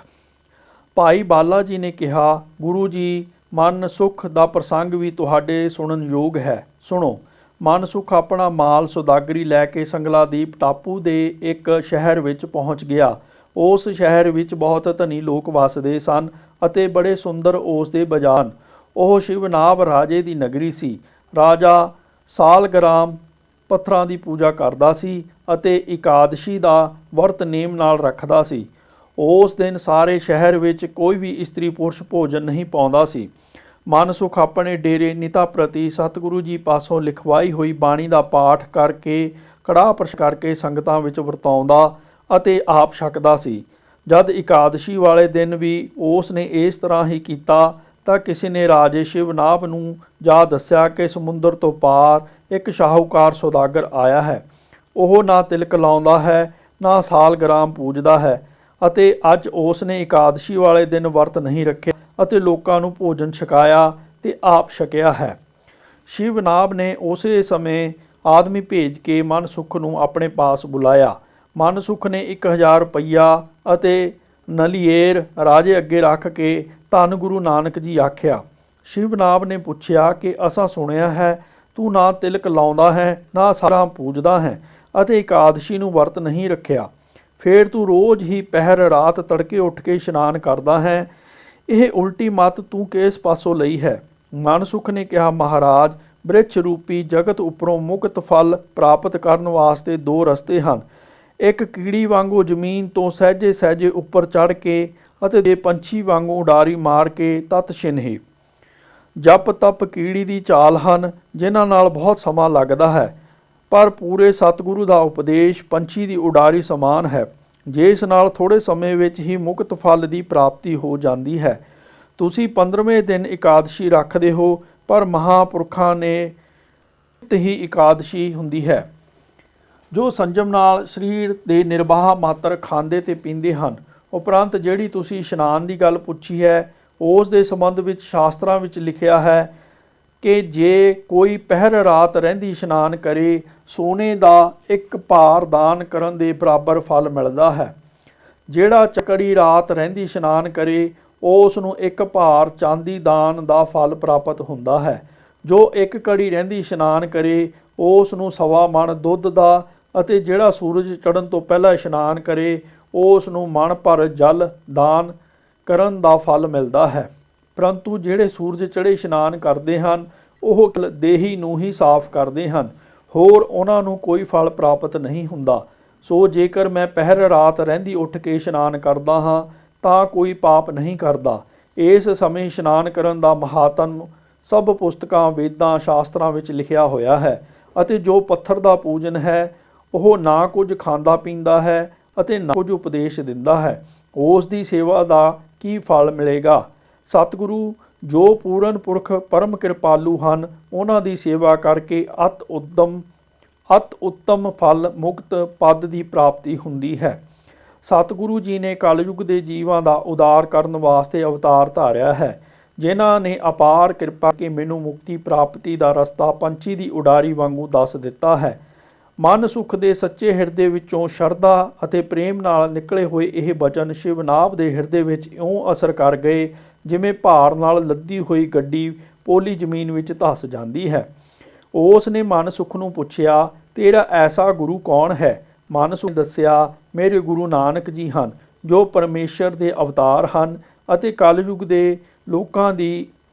ਭਾਈ ਬਾਲਾ ਜੀ ਨੇ ਕਿਹਾ, ਗੁਰੂ ਜੀ, ਮਨ ਸੁਖ ਦਾ ਪ੍ਰਸੰਗ ਵੀ ਤੁਹਾਡੇ ਸੁਣਨ ਯੋਗ ਹੈ। ਸੁਣੋ। ਮਨ ਸੁਖ ਆਪਣਾ ਮਾਲ ਸੁਦਾਗਰੀ ਲੈ ਕੇ ਸੰਗਲਾਦੀਪ ਟਾਪੂ ਦੇ ਇੱਕ ਸ਼ਹਿਰ ਵਿੱਚ ਪਹੁੰਚ ਗਿਆ। ਉਸ ਸ਼ਹਿਰ ਵਿੱਚ ਬਹੁਤ ਧਨੀ ਲੋਕ ਵੱਸਦੇ ਸਨ ਅਤੇ ਬੜੇ ਸੁੰਦਰ ਉਸ ਦੇ ਬਾਜ਼ਾਰ। ਉਹ ਸ਼ਿਵਨਾਭ ਰਾਜੇ ਦੀ ਨਗਰੀ ਸੀ। ਰਾਜਾ ਸਾਲਗਰਾਮ ਪੱਥਰਾਂ ਦੀ ਪੂਜਾ ਕਰਦਾ ਸੀ ਅਤੇ ਇਕਾਦਸ਼ੀ ਦਾ ਵਰਤ ਨੇਮ ਨਾਲ ਰੱਖਦਾ ਸੀ। ਉਸ ਦਿਨ ਸਾਰੇ ਸ਼ਹਿਰ ਵਿੱਚ ਕੋਈ ਵੀ ਇਸਤਰੀ ਪੁਰਸ਼ ਭੋਜਨ ਨਹੀਂ ਪਾਉਂਦਾ ਸੀ। ਮਨਸੁਖ ਆਪਣੇ ਡੇਰੇ ਨਿਤਾ ਪ੍ਰਤੀ ਸਤਿਗੁਰੂ ਜੀ ਪਾਸੋਂ ਲਿਖਵਾਈ ਹੋਈ ਬਾਣੀ ਦਾ ਪਾਠ ਕਰਕੇ ਕੜਾਹ ਪ੍ਰਸ਼ਾਦ ਕਰਕੇ ਸੰਗਤਾਂ ਵਿੱਚ ਵਰਤਾਉਂਦਾ ਅਤੇ ਆਪ ਛਕਦਾ ਸੀ। ਜਦ ਇਕਾਦਸ਼ੀ ਵਾਲੇ ਦਿਨ ਵੀ ਉਸ ਨੇ ਇਸ ਤਰ੍ਹਾਂ ਹੀ ਕੀਤਾ ਤਾਂ ਕਿਸੇ ਨੇ ਰਾਜੇ ਸ਼ਿਵਨਾਭ ਨੂੰ ਜਾ ਦੱਸਿਆ ਕਿ ਸਮੁੰਦਰ ਤੋਂ ਪਾਰ ਇੱਕ ਸ਼ਾਹੂਕਾਰ ਸੌਦਾਗਰ ਆਇਆ ਹੈ। ਉਹ ਨਾ ਤਿਲਕ ਲਾਉਂਦਾ ਹੈ, ਨਾ ਸਾਲਗਰਾਮ ਪੂਜਦਾ ਹੈ ਅਤੇ ਅੱਜ ਉਸ ਨੇ ਇਕਾਦਸ਼ੀ ਵਾਲੇ ਦਿਨ ਵਰਤ ਨਹੀਂ ਰੱਖਿਆ ਅਤੇ ਲੋਕਾਂ ਨੂੰ ਭੋਜਨ ਛਕਾਇਆ ਤੇ ਆਪ ਛਕਿਆ ਹੈ। ਸ਼ਿਵਨਾਭ ਨੇ ਉਸੇ ਸਮੇਂ ਆਦਮੀ ਭੇਜ ਕੇ ਮਨਸੁਖ ਨੂੰ ਆਪਣੇ ਪਾਸ ਬੁਲਾਇਆ। ਮਨਸੁਖ ਨੇ 1000 ਰੁਪਈਆ ਅਤੇ ਨਲੀਏਰ ਰਾਜੇ ਅੱਗੇ ਰੱਖ ਕੇ ਧੰਨ ਗੁਰੂ ਨਾਨਕ ਜੀ ਆਖਿਆ। ਸ਼ਿਵਨਾਭ ਨੇ ਪੁੱਛਿਆ ਕਿ ਅਸਾਂ ਸੁਣਿਆ ਹੈ ਤੂੰ ਨਾ ਤਿਲਕ ਲਾਉਂਦਾ ਹੈ, ਨਾ ਸਾਲਗਰਾਮ ਪੂਜਦਾ ਹੈ ਅਤੇ ਇਕਾਦਸ਼ੀ ਨੂੰ ਵਰਤ ਨਹੀਂ ਰੱਖਿਆ। ਫਿਰ ਤੂੰ ਰੋਜ਼ ਹੀ ਪਹਿਰ ਰਾਤ ਤੜਕੇ ਉੱਠ ਕੇ ਇਸ਼ਨਾਨ ਕਰਦਾ ਹੈ। ਇਹ ਉਲਟੀ ਮੱਤ ਤੂੰ ਕਿਸ ਪਾਸੋਂ ਲਈ ਹੈ? ਮਨਸੁਖ ਨੇ ਕਿਹਾ, ਮਹਾਰਾਜ, ਬ੍ਰਿਛ ਰੂਪੀ ਜਗਤ ਉੱਪਰੋਂ ਮੁਕਤ ਫਲ ਪ੍ਰਾਪਤ ਕਰਨ ਵਾਸਤੇ ਦੋ ਰਸਤੇ ਹਨ। ਇੱਕ ਕੀੜੀ ਵਾਂਗੂ ਜ਼ਮੀਨ ਤੋਂ ਸਹਿਜੇ ਸਹਿਜੇ ਉੱਪਰ ਚੜ੍ਹ ਕੇ ਅਤੇ ਦੇ ਪੰਛੀ ਵਾਂਗੂ ਉਡਾਰੀ ਮਾਰ ਕੇ ਤਤ ਛਿਨਹੀ। ਜਪ ਤਪ ਕੀੜੀ ਦੀ ਚਾਲ ਹਨ, ਜਿਨ੍ਹਾਂ ਨਾਲ ਬਹੁਤ ਸਮਾਂ ਲੱਗਦਾ ਹੈ, ਪਰ ਪੂਰੇ ਸਤਿਗੁਰੂ ਦਾ ਉਪਦੇਸ਼ ਪੰਛੀ ਦੀ ਉਡਾਰੀ ਸਮਾਨ ਹੈ, ਜਿਸ ਨਾਲ ਥੋੜ੍ਹੇ ਸਮੇਂ ਵਿੱਚ ਹੀ ਮੁਕਤ ਫਲ ਦੀ ਪ੍ਰਾਪਤੀ ਹੋ ਜਾਂਦੀ ਹੈ। ਤੁਸੀਂ 15ਵੇਂ ਦਿਨ ਇਕਾਦਸ਼ੀ ਰੱਖਦੇ ਹੋ, ਪਰ ਮਹਾਂਪੁਰਖਾਂ ਨੇ ਹੀ ਇਕਾਦਸ਼ੀ ਹੁੰਦੀ ਹੈ, ਜੋ ਸੰਜਮ ਨਾਲ ਸਰੀਰ ਦੇ ਨਿਰਵਾਹ ਮਾਤਰ ਖਾਂਦੇ ਤੇ ਪੀਂਦੇ ਹਨ। ਉਪਰੰਤ ਜਿਹੜੀ ਤੁਸੀਂ ਇਸ਼ਨਾਨ ਦੀ ਗੱਲ ਪੁੱਛੀ ਹੈ, ਉਸ ਦੇ ਸੰਬੰਧ ਵਿੱਚ ਸ਼ਾਸਤਰਾਂ ਵਿੱਚ ਲਿਖਿਆ ਹੈ ਕਿ ਜੇ ਕੋਈ ਪਹਿਰ ਰਾਤ ਰਹਿੰਦੀ ਇਸ਼ਨਾਨ ਕਰੇ, ਸੋਨੇ ਦਾ ਇੱਕ ਭਾਰ ਦਾਨ ਕਰਨ ਦੇ ਬਰਾਬਰ ਫਲ ਮਿਲਦਾ ਹੈ। ਜਿਹੜਾ ਚੱਕੜੀ ਰਾਤ ਰਹਿੰਦੀ ਇਸ਼ਨਾਨ ਕਰੇ, ਉਸ ਨੂੰ ਇੱਕ ਭਾਰ ਚਾਂਦੀ ਦਾਨ ਦਾ ਫਲ ਪ੍ਰਾਪਤ ਹੁੰਦਾ ਹੈ। ਜੋ ਇੱਕ ਘੜੀ ਰਹਿੰਦੀ ਇਸ਼ਨਾਨ ਕਰੇ, ਉਸ ਨੂੰ 1.25 ਮਣ ਦੁੱਧ ਦਾ, ਅਤੇ ਜਿਹੜਾ ਸੂਰਜ ਚੜ੍ਹਨ ਤੋਂ ਪਹਿਲਾਂ ਇਸ਼ਨਾਨ ਕਰੇ, ਉਸ ਨੂੰ ਮਣ ਭਰ ਜਲ ਦਾਨ ਕਰਨ ਦਾ ਫਲ ਮਿਲਦਾ ਹੈ। ਪਰੰਤੂ ਜਿਹੜੇ ਸੂਰਜ ਚੜ੍ਹੇ ਇਸ਼ਨਾਨ ਕਰਦੇ ਹਨ, ਉਹ ਦੇਹੀ ਨੂੰ ਹੀ ਸਾਫ਼ ਕਰਦੇ ਹਨ, ਹੋਰ ਉਹਨਾਂ ਨੂੰ ਕੋਈ ਫਲ ਪ੍ਰਾਪਤ ਨਹੀਂ ਹੁੰਦਾ। ਸੋ ਜੇਕਰ ਮੈਂ ਪਹਿਰ ਰਾਤ ਰਹਿੰਦੀ ਉੱਠ ਕੇ ਇਸ਼ਨਾਨ ਕਰਦਾ ਹਾਂ, ਤਾਂ ਕੋਈ ਪਾਪ ਨਹੀਂ ਕਰਦਾ। ਇਸ ਸਮੇਂ ਇਸ਼ਨਾਨ ਕਰਨ ਦਾ ਮਹਾਤਮ ਸਭ ਪੁਸਤਕਾਂ ਵੇਦਾਂ ਸ਼ਾਸਤਰਾਂ ਵਿੱਚ ਲਿਖਿਆ ਹੋਇਆ ਹੈ। ਅਤੇ ਜੋ ਪੱਥਰ ਦਾ ਪੂਜਨ ਹੈ, ਉਹ ਨਾ ਕੁਝ ਖਾਂਦਾ ਪੀਂਦਾ ਹੈ ਅਤੇ ਨਾ ਕੁਝ ਉਪਦੇਸ਼ ਦਿੰਦਾ ਹੈ, ਉਸ ਦੀ ਸੇਵਾ ਦਾ ਕੀ ਫਲ ਮਿਲੇਗਾ? ਸਤਿਗੁਰੂ ਜੋ ਪੂਰਨ ਪੁਰਖ ਪਰਮ ਕਿਰਪਾਲੂ ਹਨ, ਉਹਨਾਂ ਦੀ ਸੇਵਾ ਕਰਕੇ ਅਤ ਉੱਤਮ ਫਲ ਮੁਕਤ ਪਦ ਦੀ ਪ੍ਰਾਪਤੀ ਹੁੰਦੀ ਹੈ। ਸਤਿਗੁਰੂ ਜੀ ਨੇ ਕਲਯੁਗ ਦੇ ਜੀਵਾਂ ਦਾ ਉਦਾਰ ਕਰਨ ਵਾਸਤੇ ਅਵਤਾਰ ਧਾਰਿਆ ਹੈ, ਜਿਨ੍ਹਾਂ ਨੇ ਅਪਾਰ ਕਿਰਪਾ ਕੇ ਮੈਨੂੰ ਮੁਕਤੀ ਪ੍ਰਾਪਤੀ ਦਾ ਰਸਤਾ ਪੰਛੀ ਦੀ ਉਡਾਰੀ ਵਾਂਗੂ ਦੱਸ ਦਿੱਤਾ ਹੈ। ਮਨ ਸੁਖ ਦੇ ਸੱਚੇ ਹਿਰਦੇ ਵਿੱਚੋਂ ਸ਼ਰਧਾ ਅਤੇ ਪ੍ਰੇਮ ਨਾਲ ਨਿਕਲੇ ਹੋਏ ਇਹ ਬਚਨ ਸ਼ਿਵਨਾਭ ਦੇ ਹਿਰਦੇ ਵਿੱਚ ਇਉਂ ਅਸਰ ਕਰ ਗਏ, ਜਿਵੇਂ ਭਾਰ ਨਾਲ ਲੱਦੀ ਹੋਈ ਗੱਡੀ ਪੋਲੀ ਜ਼ਮੀਨ ਵਿੱਚ ਧੱਸ ਜਾਂਦੀ ਹੈ। ਉਸ ਨੇ ਮਨ ਸੁਖ ਨੂੰ ਪੁੱਛਿਆ, ਤੇਰਾ ਐਸਾ ਗੁਰੂ ਕੌਣ ਹੈ? ਮਨ ਸੁਖ ਨੇ ਦੱਸਿਆ, ਮੇਰੇ ਗੁਰੂ ਨਾਨਕ ਜੀ ਹਨ, ਜੋ ਪਰਮੇਸ਼ਰ ਦੇ ਅਵਤਾਰ ਹਨ ਅਤੇ ਕਲਯੁਗ ਦੇ ਲੋਕਾਂ ਦੀ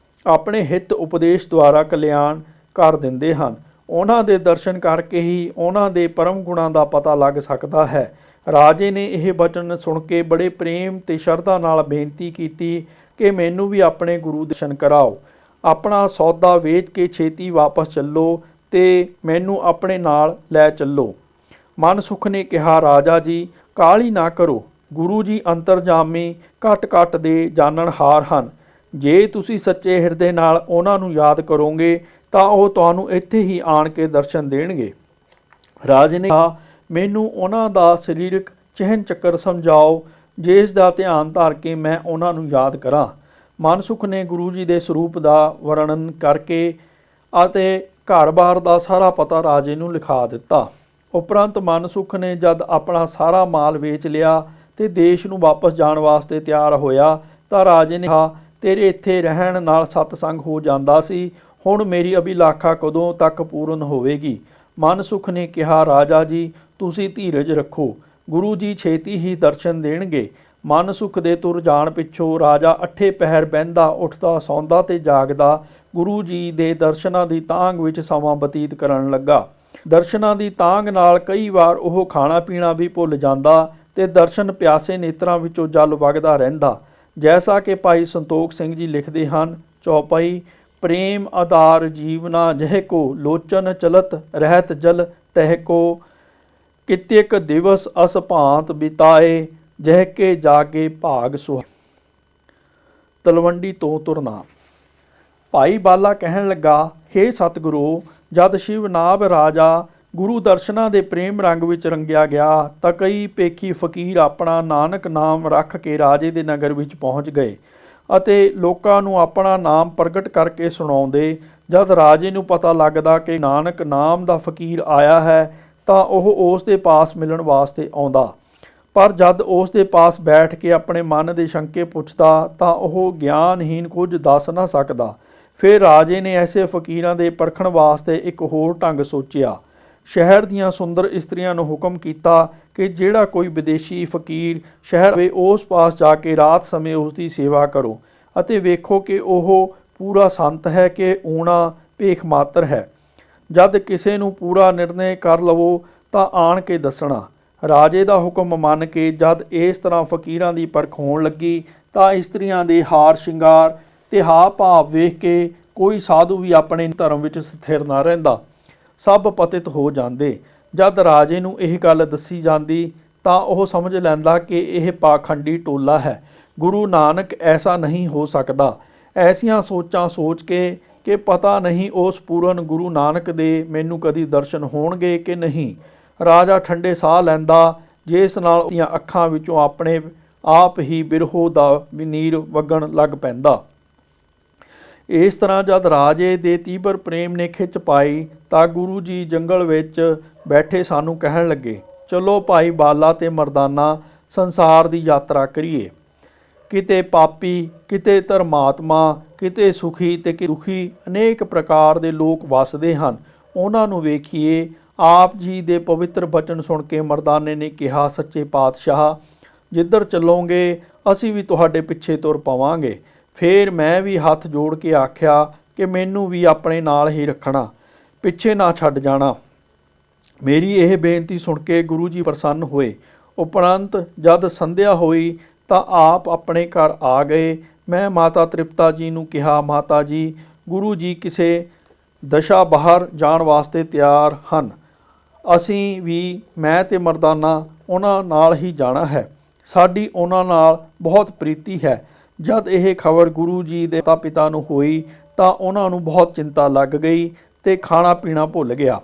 ਆਪਣੇ ਹਿੱਤ ਉਪਦੇਸ਼ ਦੁਆਰਾ ਕਲਿਆਣ ਕਰ ਦਿੰਦੇ ਹਨ। ਉਹਨਾਂ ਦੇ ਦਰਸ਼ਨ ਕਰਕੇ ਹੀ ਉਹਨਾਂ ਦੇ ਪਰਮ ਗੁਣਾਂ ਦਾ ਪਤਾ ਲੱਗ ਸਕਦਾ ਹੈ। ਰਾਜੇ ਨੇ ਇਹ ਬਚਨ ਸੁਣ ਕੇ ਬੜੇ ਪ੍ਰੇਮ ਤੇ ਸ਼ਰਧਾ ਨਾਲ ਬੇਨਤੀ ਕੀਤੀ ਕਿ ਮੈਨੂੰ ਵੀ ਆਪਣੇ ਗੁਰੂ ਦਰਸ਼ਨ ਕਰਾਓ। ਆਪਣਾ ਸੌਦਾ ਵੇਚ ਕੇ ਛੇਤੀ ਵਾਪਸ ਚੱਲੋ ਤੇ ਮੈਨੂੰ ਆਪਣੇ ਨਾਲ ਲੈ ਚੱਲੋ। ਮਨ ਸੁਖ ਨੇ ਕਿਹਾ, ਰਾਜਾ ਜੀ, ਕਾਹਲੀ ਨਾ ਕਰੋ। ਗੁਰੂ ਜੀ ਅੰਤਰਜਾਮੀ ਘਟ ਘਟ ਦੇ ਜਾਣਨਹਾਰ ਹਨ। ਜੇ ਤੁਸੀਂ ਸੱਚੇ ਹਿਰਦੇ ਨਾਲ ਉਹਨਾਂ ਨੂੰ ਯਾਦ ਕਰੋਗੇ ਤਾਂ ਉਹ ਤੁਹਾਨੂੰ ਇੱਥੇ ਹੀ ਆਣ ਕੇ ਦਰਸ਼ਨ ਦੇਣਗੇ। ਰਾਜੇ ਨੇ ਕਿਹਾ, ਮੈਨੂੰ ਉਹਨਾਂ ਦਾ ਸਰੀਰਕ ਚਿਹਨ ਚੱਕਰ ਸਮਝਾਓ, ਜਿਸ ਦਾ ਧਿਆਨ ਧਰ ਕੇ ਮੈਂ ਉਹਨਾਂ ਨੂੰ ਯਾਦ ਕਰਾਂ। ਮਨਸੁਖ ਨੇ ਗੁਰੂ ਜੀ ਦੇ ਸਰੂਪ ਦਾ ਵਰਣਨ ਕਰਕੇ ਅਤੇ ਘਰ-ਬਾਰ ਦਾ ਸਾਰਾ ਪਤਾ ਰਾਜੇ ਨੂੰ ਲਿਖਾ ਦਿੱਤਾ। ਉਪਰੰਤ ਮਨਸੁਖ ਨੇ ਜਦ ਆਪਣਾ ਸਾਰਾ ਮਾਲ ਵੇਚ ਲਿਆ ਤੇ ਦੇਸ਼ ਨੂੰ ਵਾਪਸ ਜਾਣ ਵਾਸਤੇ ਤਿਆਰ ਹੋਇਆ ਤਾਂ ਰਾਜੇ ਨੇ ਕਿਹਾ, ਤੇਰੇ ਇੱਥੇ ਰਹਿਣ ਨਾਲ ਸਤਸੰਗ ਹੋ ਜਾਂਦਾ ਸੀ, ਹੁਣ ਮੇਰੀ ਅਭਿਲਾਖਾ ਕਦੋਂ ਤੱਕ ਪੂਰਨ ਹੋਵੇਗੀ? ਮਨਸੁਖ ਨੇ ਕਿਹਾ, ਰਾਜਾ ਜੀ, ਤੁਸੀਂ ਧੀਰਜ ਰੱਖੋ, ਗੁਰੂ ਜੀ ਛੇਤੀ ਹੀ ਦਰਸ਼ਨ ਦੇਣਗੇ। ਮਨਸੁਖ ਦੇ ਤੁਰ ਜਾਣ ਪਿੱਛੋਂ ਰਾਜਾ ਅੱਠੇ ਪਹਿਰ ਬਹਿੰਦਾ, ਉੱਠਦਾ, ਸੌਂਦਾ ਤੇ ਜਾਗਦਾ ਗੁਰੂ ਜੀ ਦੇ ਦਰਸ਼ਨਾਂ ਦੀ ਤਾਂਘ ਵਿੱਚ ਸਮਾਂ ਬਤੀਤ ਕਰਨ ਲੱਗਾ। ਦਰਸ਼ਨਾਂ ਦੀ ਤਾਂਘ ਨਾਲ ਕਈ ਵਾਰ ਉਹ ਖਾਣਾ ਪੀਣਾ ਵੀ ਭੁੱਲ ਜਾਂਦਾ ਤੇ ਦਰਸ਼ਨ ਪਿਆਸੇ ਨੇਤਰਾਂ ਵਿੱਚੋਂ ਜਲ ਵਗਦਾ ਰਹਿੰਦਾ। ਜੈਸਾ ਕਿ ਭਾਈ ਸੰਤੋਖ ਸਿੰਘ ਜੀ ਲਿਖਦੇ ਹਨ, ਚੌਪਈ, ਪ੍ਰੇਮ ਆਧਾਰ ਜੀਵਨਾ ਜਹ ਕੋ ਲੋਚਨ ਚਲਤ ਰਹਿਤ ਜਲ ਤਹ ਕੋ ਕਿਤੇਕ ਦਿਵਸ ਅਸ ਭਾਂਤ ਬਿਤਾਏ ਜਹ ਕੇ ਜਾਗੇ ਭਾਗ ਸੁਹਾ। ਤਲਵੰਡੀ ਤੋਂ ਤੁਰਨਾ। ਭਾਈ ਬਾਲਾ ਕਹਿਣ ਲੱਗਾ, ਹੇ ਸਤਿਗੁਰੂ, ਜਦ ਸ਼ਿਵਨਾਭ ਰਾਜਾ ਗੁਰੂ ਦਰਸ਼ਨਾਂ ਦੇ ਪ੍ਰੇਮ ਰੰਗ ਵਿੱਚ ਰੰਗਿਆ ਗਿਆ ਤਾਂ ਕਈ ਪੇਖੀ ਫਕੀਰ ਆਪਣਾ ਨਾਨਕ ਨਾਮ ਰੱਖ ਕੇ ਰਾਜੇ ਦੇ ਨਗਰ ਵਿੱਚ ਪਹੁੰਚ ਗਏ ਅਤੇ ਲੋਕਾਂ ਨੂੰ ਆਪਣਾ ਨਾਮ ਪ੍ਰਗਟ ਕਰਕੇ ਸੁਣਾਉਂਦੇ। ਜਦ ਰਾਜੇ ਨੂੰ ਪਤਾ ਲੱਗਦਾ ਕਿ ਨਾਨਕ ਨਾਮ ਦਾ ਫਕੀਰ ਆਇਆ ਹੈ ਤਾਂ ਉਹ ਉਸ ਦੇ ਪਾਸ ਮਿਲਣ ਵਾਸਤੇ ਆਉਂਦਾ, ਪਰ ਜਦ ਉਸ ਦੇ ਪਾਸ ਬੈਠ ਕੇ ਆਪਣੇ ਮਨ ਦੇ ਸ਼ੰਕੇ ਪੁੱਛਦਾ ਤਾਂ ਉਹ ਗਿਆਨਹੀਨ ਕੁਝ ਦੱਸ ਨਾ ਸਕਦਾ। ਫਿਰ ਰਾਜੇ ਨੇ ਐਸੇ ਫਕੀਰਾਂ ਦੇ ਪਰਖਣ ਵਾਸਤੇ ਇੱਕ ਹੋਰ ਢੰਗ ਸੋਚਿਆ। ਸ਼ਹਿਰ ਦੀਆਂ ਸੁੰਦਰ ਇਸਤਰੀਆਂ ਨੂੰ ਹੁਕਮ ਕੀਤਾ ਕਿ ਜਿਹੜਾ ਕੋਈ ਵਿਦੇਸ਼ੀ ਫਕੀਰ ਸ਼ਹਿਰ ਹੋਵੇ ਉਸ ਪਾਸ ਜਾ ਕੇ ਰਾਤ ਸਮੇਂ ਉਸ ਦੀ ਸੇਵਾ ਕਰੋ ਅਤੇ ਵੇਖੋ ਕਿ ਉਹ ਪੂਰਾ ਸੰਤ ਹੈ ਕਿ ਊਣਾ ਭੇਖ ਮਾਤਰ ਹੈ। ਜਦ ਕਿਸੇ ਨੂੰ ਪੂਰਾ ਨਿਰਣੇ ਕਰ ਲਵੋ ਤਾਂ ਆਣ ਕੇ ਦੱਸਣਾ। ਰਾਜੇ ਦਾ ਹੁਕਮ ਮੰਨ ਕੇ ਜਦ ਇਸ ਤਰ੍ਹਾਂ ਫਕੀਰਾਂ ਦੀ ਪਰਖ ਹੋਣ ਲੱਗੀ ਤਾਂ ਇਸਤਰੀਆਂ ਦੇ ਹਾਰ ਸ਼ਿੰਗਾਰ ਤੇ ਹਾਵ ਭਾਵ ਵੇਖ ਕੇ ਕੋਈ ਸਾਧੂ ਵੀ ਆਪਣੇ ਧਰਮ ਵਿੱਚ ਸਥਿਰ ਨਾ ਰਹਿੰਦਾ, ਸਭ ਪਤਿਤ ਹੋ ਜਾਂਦੇ। ਜਦ ਰਾਜੇ ਨੂੰ ਇਹ ਗੱਲ ਦੱਸੀ ਜਾਂਦੀ ਤਾਂ ਉਹ ਸਮਝ ਲੈਂਦਾ ਕਿ ਇਹ ਪਾਖੰਡੀ ਟੋਲਾ ਹੈ। ਗੁਰੂ ਨਾਨਕ ਐਸਾ ਨਹੀਂ ਹੋ ਸਕਦਾ। ਐਸੀਆਂ ਸੋਚਾਂ ਸੋਚ ਕੇ ਕਿ ਪਤਾ ਨਹੀਂ ਉਸ ਪੂਰਨ ਗੁਰੂ ਨਾਨਕ ਦੇ ਮੈਨੂੰ ਕਦੀ ਦਰਸ਼ਨ ਹੋਣਗੇ ਕਿ ਨਹੀਂ, ਰਾਜਾ ਠੰਡੇ ਸਾਹ ਲੈਂਦਾ, ਜਿਸ ਨਾਲ ਉਹਦੀਆਂ ਅੱਖਾਂ ਵਿੱਚੋਂ ਆਪਣੇ ਆਪ ਹੀ ਬਿਰਹੋ ਦਾ ਨੀਰ ਵਗਣ ਲੱਗ ਪੈਂਦਾ। ਇਸ ਤਰ੍ਹਾਂ ਜਦ ਰਾਜੇ ਦੇ ਤੀਬਰ ਪ੍ਰੇਮ ਨੇ ਖਿੱਚ ਪਾਈ ਤਾਂ ਗੁਰੂ ਜੀ ਜੰਗਲ ਵਿੱਚ ਬੈਠੇ ਸਾਨੂੰ ਕਹਿਣ ਲੱਗੇ, ਚਲੋ ਭਾਈ ਬਾਲਾ ਤੇ ਮਰਦਾਨਾ ਸੰਸਾਰ ਦੀ ਯਾਤਰਾ ਕਰੀਏ। ਕਿਤੇ ਪਾਪੀ, ਕਿਤੇ ਧਰਮਾਤਮਾ, ਕਿਤੇ ਸੁਖੀ ਤੇ ਕਿ ਦੁਖੀ ਅਨੇਕ ਪ੍ਰਕਾਰ ਦੇ ਲੋਕ ਵਸਦੇ ਹਨ, ਉਹਨਾਂ ਨੂੰ ਵੇਖੀਏ। ਆਪ ਜੀ ਦੇ ਪਵਿੱਤਰ ਬਚਨ ਸੁਣ ਕੇ ਮਰਦਾਨੇ ਨੇ ਕਿਹਾ, ਸੱਚੇ ਪਾਤਸ਼ਾਹ, ਜਿੱਧਰ ਚੱਲੋਗੇ ਅਸੀਂ ਵੀ ਤੁਹਾਡੇ ਪਿੱਛੇ ਤੁਰ ਪਵਾਂਗੇ। ਫਿਰ ਮੈਂ ਵੀ ਹੱਥ ਜੋੜ ਕੇ ਆਖਿਆ ਕਿ ਮੈਨੂੰ ਵੀ ਆਪਣੇ ਨਾਲ ਹੀ ਰੱਖਣਾ, ਪਿੱਛੇ ਨਾ ਛੱਡ ਜਾਣਾ। ਮੇਰੀ ਇਹ ਬੇਨਤੀ ਸੁਣ ਕੇ ਗੁਰੂ ਜੀ ਪ੍ਰਸੰਨ ਹੋਏ। ਉਪਰੰਤ ਜਦ ਸੰਧਿਆ ਹੋਈ ਤਾਂ ਆਪ ਆਪਣੇ ਘਰ ਆ ਗਏ। ਮੈਂ ਮਾਤਾ ਤ੍ਰਿਪਤਾ ਜੀ ਨੂੰ ਕਿਹਾ, ਮਾਤਾ ਜੀ, ਗੁਰੂ ਜੀ ਕਿਸੇ ਦਸ਼ਾ ਬਾਹਰ ਜਾਣ ਵਾਸਤੇ ਤਿਆਰ ਹਨ। ਅਸੀਂ ਵੀ, ਮੈਂ ਤੇ ਮਰਦਾਨਾ, ਉਹਨਾਂ ਨਾਲ ਹੀ ਜਾਣਾ ਹੈ। ਸਾਡੀ ਉਹਨਾਂ ਨਾਲ ਬਹੁਤ ਪ੍ਰੀਤੀ ਹੈ। ਜਦ ਇਹ ਖਬਰ ਗੁਰੂ ਜੀ ਦੇ ਮਾਤਾ ਪਿਤਾ ਨੂੰ ਹੋਈ ਤਾਂ ਉਹਨਾਂ ਨੂੰ ਬਹੁਤ ਚਿੰਤਾ ਲੱਗ ਗਈ ਤੇ ਖਾਣਾ ਪੀਣਾ ਭੁੱਲ ਗਿਆ।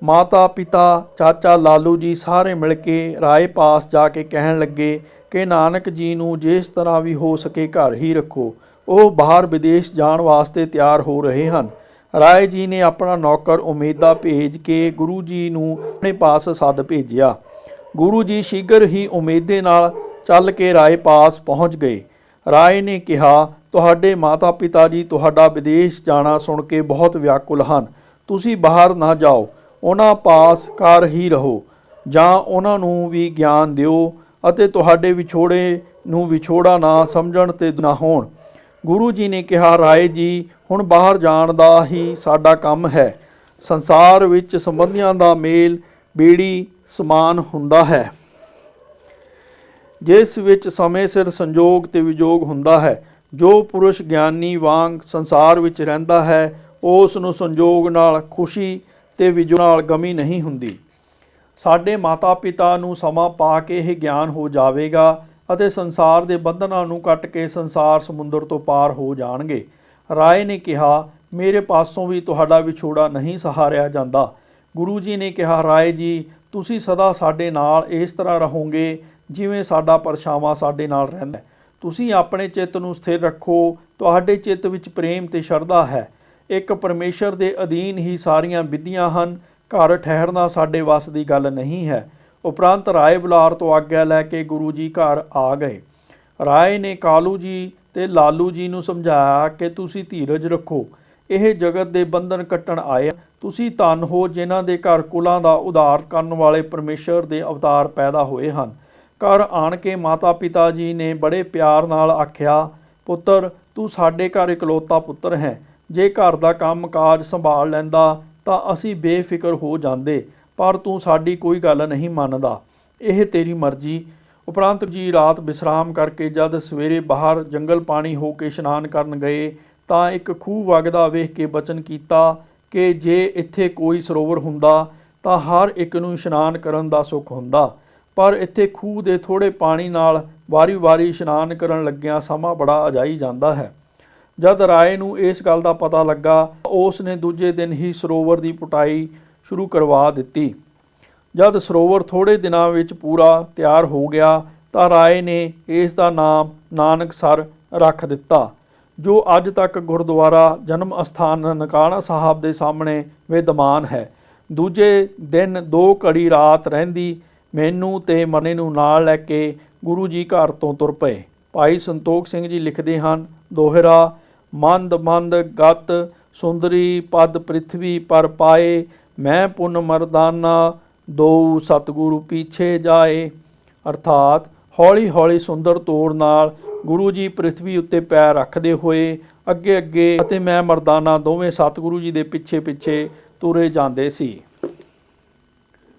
ਮਾਤਾ ਪਿਤਾ, ਚਾਚਾ ਲਾਲੂ ਜੀ ਸਾਰੇ ਮਿਲ ਕੇ ਰਾਏ ਪਾਸ ਜਾ ਕੇ ਕਹਿਣ ਲੱਗੇ ਕਿ ਨਾਨਕ ਜੀ ਨੂੰ ਜਿਸ ਤਰ੍ਹਾਂ ਵੀ ਹੋ ਸਕੇ ਘਰ ਹੀ ਰੱਖੋ, ਉਹ ਬਾਹਰ ਵਿਦੇਸ਼ ਜਾਣ ਵਾਸਤੇ ਤਿਆਰ ਹੋ ਰਹੇ ਹਨ। ਰਾਏ ਜੀ ਨੇ ਆਪਣਾ ਨੌਕਰ ਉਮੀਦਾ ਭੇਜ ਕੇ ਗੁਰੂ ਜੀ ਨੂੰ ਆਪਣੇ ਪਾਸ ਸੱਦ ਭੇਜਿਆ। ਗੁਰੂ ਜੀ ਸ਼ੀਘਰ ਹੀ ਉਮੀਦੇ ਨਾਲ ਚੱਲ ਕੇ ਰਾਏ ਪਾਸ ਪਹੁੰਚ ਗਏ। ਰਾਏ ਨੇ ਕਿਹਾ, ਤੁਹਾਡੇ ਮਾਤਾ ਪਿਤਾ ਜੀ ਤੁਹਾਡਾ ਵਿਦੇਸ਼ ਜਾਣਾ ਸੁਣ ਕੇ ਬਹੁਤ ਵਿਆਕੁਲ ਹਨ। ਤੁਸੀਂ ਬਾਹਰ ਨਾ ਜਾਓ, ਉਹਨਾਂ ਪਾਸ ਘਰ ਹੀ ਰਹੋ, ਜਾਂ ਉਹਨਾਂ ਨੂੰ ਵੀ ਗਿਆਨ ਦਿਓ ਅਤੇ ਤੁਹਾਡੇ ਵਿਛੋੜੇ ਨੂੰ ਵਿਛੋੜਾ ਨਾ ਸਮਝਣ ਤੇ ਨਾ ਹੋਣ। ਗੁਰੂ ਜੀ ਨੇ ਕਿਹਾ, ਰਾਏ ਜੀ, ਹੁਣ ਬਾਹਰ ਜਾਣ ਦਾ ਹੀ ਸਾਡਾ ਕੰਮ ਹੈ। ਸੰਸਾਰ ਵਿੱਚ ਸੰਬੰਧੀਆਂ ਦਾ ਮੇਲ ਬੇੜੀ ਸਮਾਨ ਹੁੰਦਾ ਹੈ, ਜਿਸ ਵਿੱਚ ਸਮੇਂ ਸਿਰ ਸੰਜੋਗ ਤੇ ਵਿਜੋਗ ਹੁੰਦਾ ਹੈ। ਜੋ ਪੁਰਸ਼ ਗਿਆਨੀ ਵਾਂਗ ਸੰਸਾਰ ਵਿੱਚ ਰਹਿੰਦਾ ਹੈ, ਉਸ ਨੂੰ ਸੰਜੋਗ ਨਾਲ ਖੁਸ਼ੀ ਤੇ ਵਿਜੋਗ ਨਾਲ ਗਮੀ ਨਹੀਂ ਹੁੰਦੀ। ਸਾਡੇ ਮਾਤਾ ਪਿਤਾ ਨੂੰ ਸਮਾਂ ਪਾ ਕੇ ਇਹ ਗਿਆਨ ਹੋ ਜਾਵੇਗਾ ਅਤੇ ਸੰਸਾਰ ਦੇ ਬੰਧਨਾਂ ਨੂੰ ਕੱਟ ਕੇ ਸੰਸਾਰ ਸਮੁੰਦਰ ਤੋਂ ਪਾਰ ਹੋ ਜਾਣਗੇ। ਰਾਏ ਨੇ ਕਿਹਾ, ਮੇਰੇ ਪਾਸੋਂ ਵੀ ਤੁਹਾਡਾ ਵਿਛੋੜਾ ਨਹੀਂ ਸਹਾਰਿਆ ਜਾਂਦਾ। ਗੁਰੂ ਜੀ ਨੇ ਕਿਹਾ, ਰਾਏ ਜੀ, ਤੁਸੀਂ ਸਦਾ ਸਾਡੇ ਨਾਲ ਇਸ ਤਰ੍ਹਾਂ ਰਹੋਗੇ ਜਿਵੇਂ ਸਾਡਾ ਪਰਛਾਵਾਂ ਸਾਡੇ ਨਾਲ ਰਹਿੰਦਾ। ਤੁਸੀਂ ਆਪਣੇ ਚਿੱਤ ਨੂੰ ਸਥਿਰ ਰੱਖੋ। ਤੁਹਾਡੇ ਚਿੱਤ ਵਿੱਚ ਪ੍ਰੇਮ ਤੇ ਸ਼ਰਧਾ ਹੈ। ਇੱਕ ਪਰਮੇਸ਼ਰ ਦੇ ਅਧੀਨ ਹੀ ਸਾਰੀਆਂ ਵਿਧੀਆਂ ਹਨ। ਘਰ ਠਹਿਰਨਾ ਸਾਡੇ ਵੱਸ ਦੀ ਗੱਲ ਨਹੀਂ ਹੈ। ਉਪਰੰਤ ਰਾਏ ਬੁਲਾਰ ਤੋਂ ਆਗਿਆ ਲੈ ਕੇ ਗੁਰੂ ਜੀ ਘਰ ਆ ਗਏ। ਰਾਏ ਨੇ ਕਾਲੂ ਜੀ ਤੇ ਲਾਲੂ ਜੀ ਨੂੰ ਸਮਝਾਇਆ ਕਿ ਤੁਸੀਂ ਧੀਰਜ ਰੱਖੋ, ਇਹ ਜਗਤ ਦੇ ਬੰਧਨ ਕੱਟਣ ਆਏ। ਤੁਸੀਂ ਧੰਨ ਹੋ ਜਿਨ੍ਹਾਂ ਦੇ ਘਰ ਕੁਲਾਂ ਦਾ ਉਧਾਰ ਕਰਨ ਵਾਲੇ ਪਰਮੇਸ਼ਰ ਦੇ ਅਵਤਾਰ ਪੈਦਾ ਹੋਏ ਹਨ। ਘਰ ਆਣ ਕੇ ਮਾਤਾ ਪਿਤਾ ਜੀ ਨੇ ਬੜੇ ਪਿਆਰ ਨਾਲ ਆਖਿਆ, ਪੁੱਤਰ, ਤੂੰ ਸਾਡੇ ਘਰ ਇਕਲੌਤਾ ਪੁੱਤਰ ਹੈ। ਜੇ ਘਰ ਦਾ ਕੰਮ ਕਾਜ ਸੰਭਾਲ ਲੈਂਦਾ ਤਾਂ ਅਸੀਂ ਬੇਫਿਕਰ ਹੋ ਜਾਂਦੇ, ਪਰ ਤੂੰ ਸਾਡੀ ਕੋਈ ਗੱਲ ਨਹੀਂ ਮੰਨਦਾ। ਇਹ ਤੇਰੀ ਮਰਜ਼ੀ। ਉਪਰੰਤ ਜੀ ਰਾਤ ਵਿਸ਼ਰਾਮ ਕਰਕੇ ਜਦ ਸਵੇਰੇ ਬਾਹਰ ਜੰਗਲ ਪਾਣੀ ਹੋ ਕੇ ਇਸ਼ਨਾਨ ਕਰਨ ਗਏ ਤਾਂ ਇੱਕ ਖੂਹ ਵਗਦਾ ਵੇਖ ਕੇ ਬਚਨ ਕੀਤਾ ਕਿ ਜੇ ਇੱਥੇ ਕੋਈ ਸਰੋਵਰ ਹੁੰਦਾ ਤਾਂ ਹਰ ਇੱਕ ਨੂੰ ਇਸ਼ਨਾਨ ਕਰਨ ਦਾ ਸੁੱਖ ਹੁੰਦਾ, ਪਰ ਇੱਥੇ ਖੂਹ ਦੇ ਥੋੜ੍ਹੇ ਪਾਣੀ ਨਾਲ ਵਾਰੀ-ਵਾਰੀ ਇਸ਼ਨਾਨ ਕਰਨ ਲੱਗਿਆਂ ਸਮਾਂ ਬੜਾ ਅਜਾਈ ਜਾਂਦਾ ਹੈ। ਜਦ ਰਾਏ ਨੂੰ ਇਸ ਗੱਲ ਦਾ ਪਤਾ ਲੱਗਾ, ਉਸ ਨੇ ਦੂਜੇ ਦਿਨ ਹੀ ਸਰੋਵਰ ਦੀ ਪੁਟਾਈ ਸ਼ੁਰੂ ਕਰਵਾ ਦਿੱਤੀ। ਜਦ ਸਰੋਵਰ ਥੋੜ੍ਹੇ ਦਿਨਾਂ ਵਿੱਚ ਪੂਰਾ ਤਿਆਰ ਹੋ ਗਿਆ ਤਾਂ ਰਾਏ ਨੇ ਇਸ ਦਾ ਨਾਮ ਨਾਨਕਸਰ ਰੱਖ ਦਿੱਤਾ, ਜੋ ਅੱਜ ਤੱਕ ਗੁਰਦੁਆਰਾ ਜਨਮ ਅਸਥਾਨ ਨਨਕਾਣਾ ਸਾਹਿਬ ਦੇ ਸਾਹਮਣੇ ਵਿਦਮਾਨ ਹੈ। ਦੂਜੇ ਦਿਨ 2 ਘੜੀ ਰਾਤ ਰਹਿੰਦੀ ਮੈਨੂੰ ਤੇ ਮਰਨੇ ਨੂੰ ਨਾਲ ਲੈ ਕੇ ਗੁਰੂ ਜੀ ਘਰ ਤੋਂ ਤੁਰ ਪਏ। ਭਾਈ ਸੰਤੋਖ ਸਿੰਘ ਜੀ ਲਿਖਦੇ ਹਨ, ਦੋਹਰਾ ਮੰਦ ਮੰਦ ਗਤ ਸੁੰਦਰੀ ਪਦ ਪ੍ਰਿਥਵੀ ਪਰ ਪਾਏ, ਮੈਂ ਪੁਨ ਮਰਦਾਨਾ ਦੋ ਸਤਿਗੁਰੂ ਪਿੱਛੇ ਜਾਏ। ਅਰਥਾਤ ਹੌਲੀ ਹੌਲੀ ਸੁੰਦਰ ਤੋੜ ਨਾਲ ਗੁਰੂ ਜੀ ਪ੍ਰਿਥਵੀ ਉੱਤੇ ਪੈਰ ਰੱਖਦੇ ਹੋਏ ਅੱਗੇ ਅੱਗੇ ਅਤੇ ਮੈਂ ਮਰਦਾਨਾ ਦੋਵੇਂ ਸਤਿਗੁਰੂ ਜੀ ਦੇ ਪਿੱਛੇ ਪਿੱਛੇ ਤੁਰੇ ਜਾਂਦੇ ਸੀ।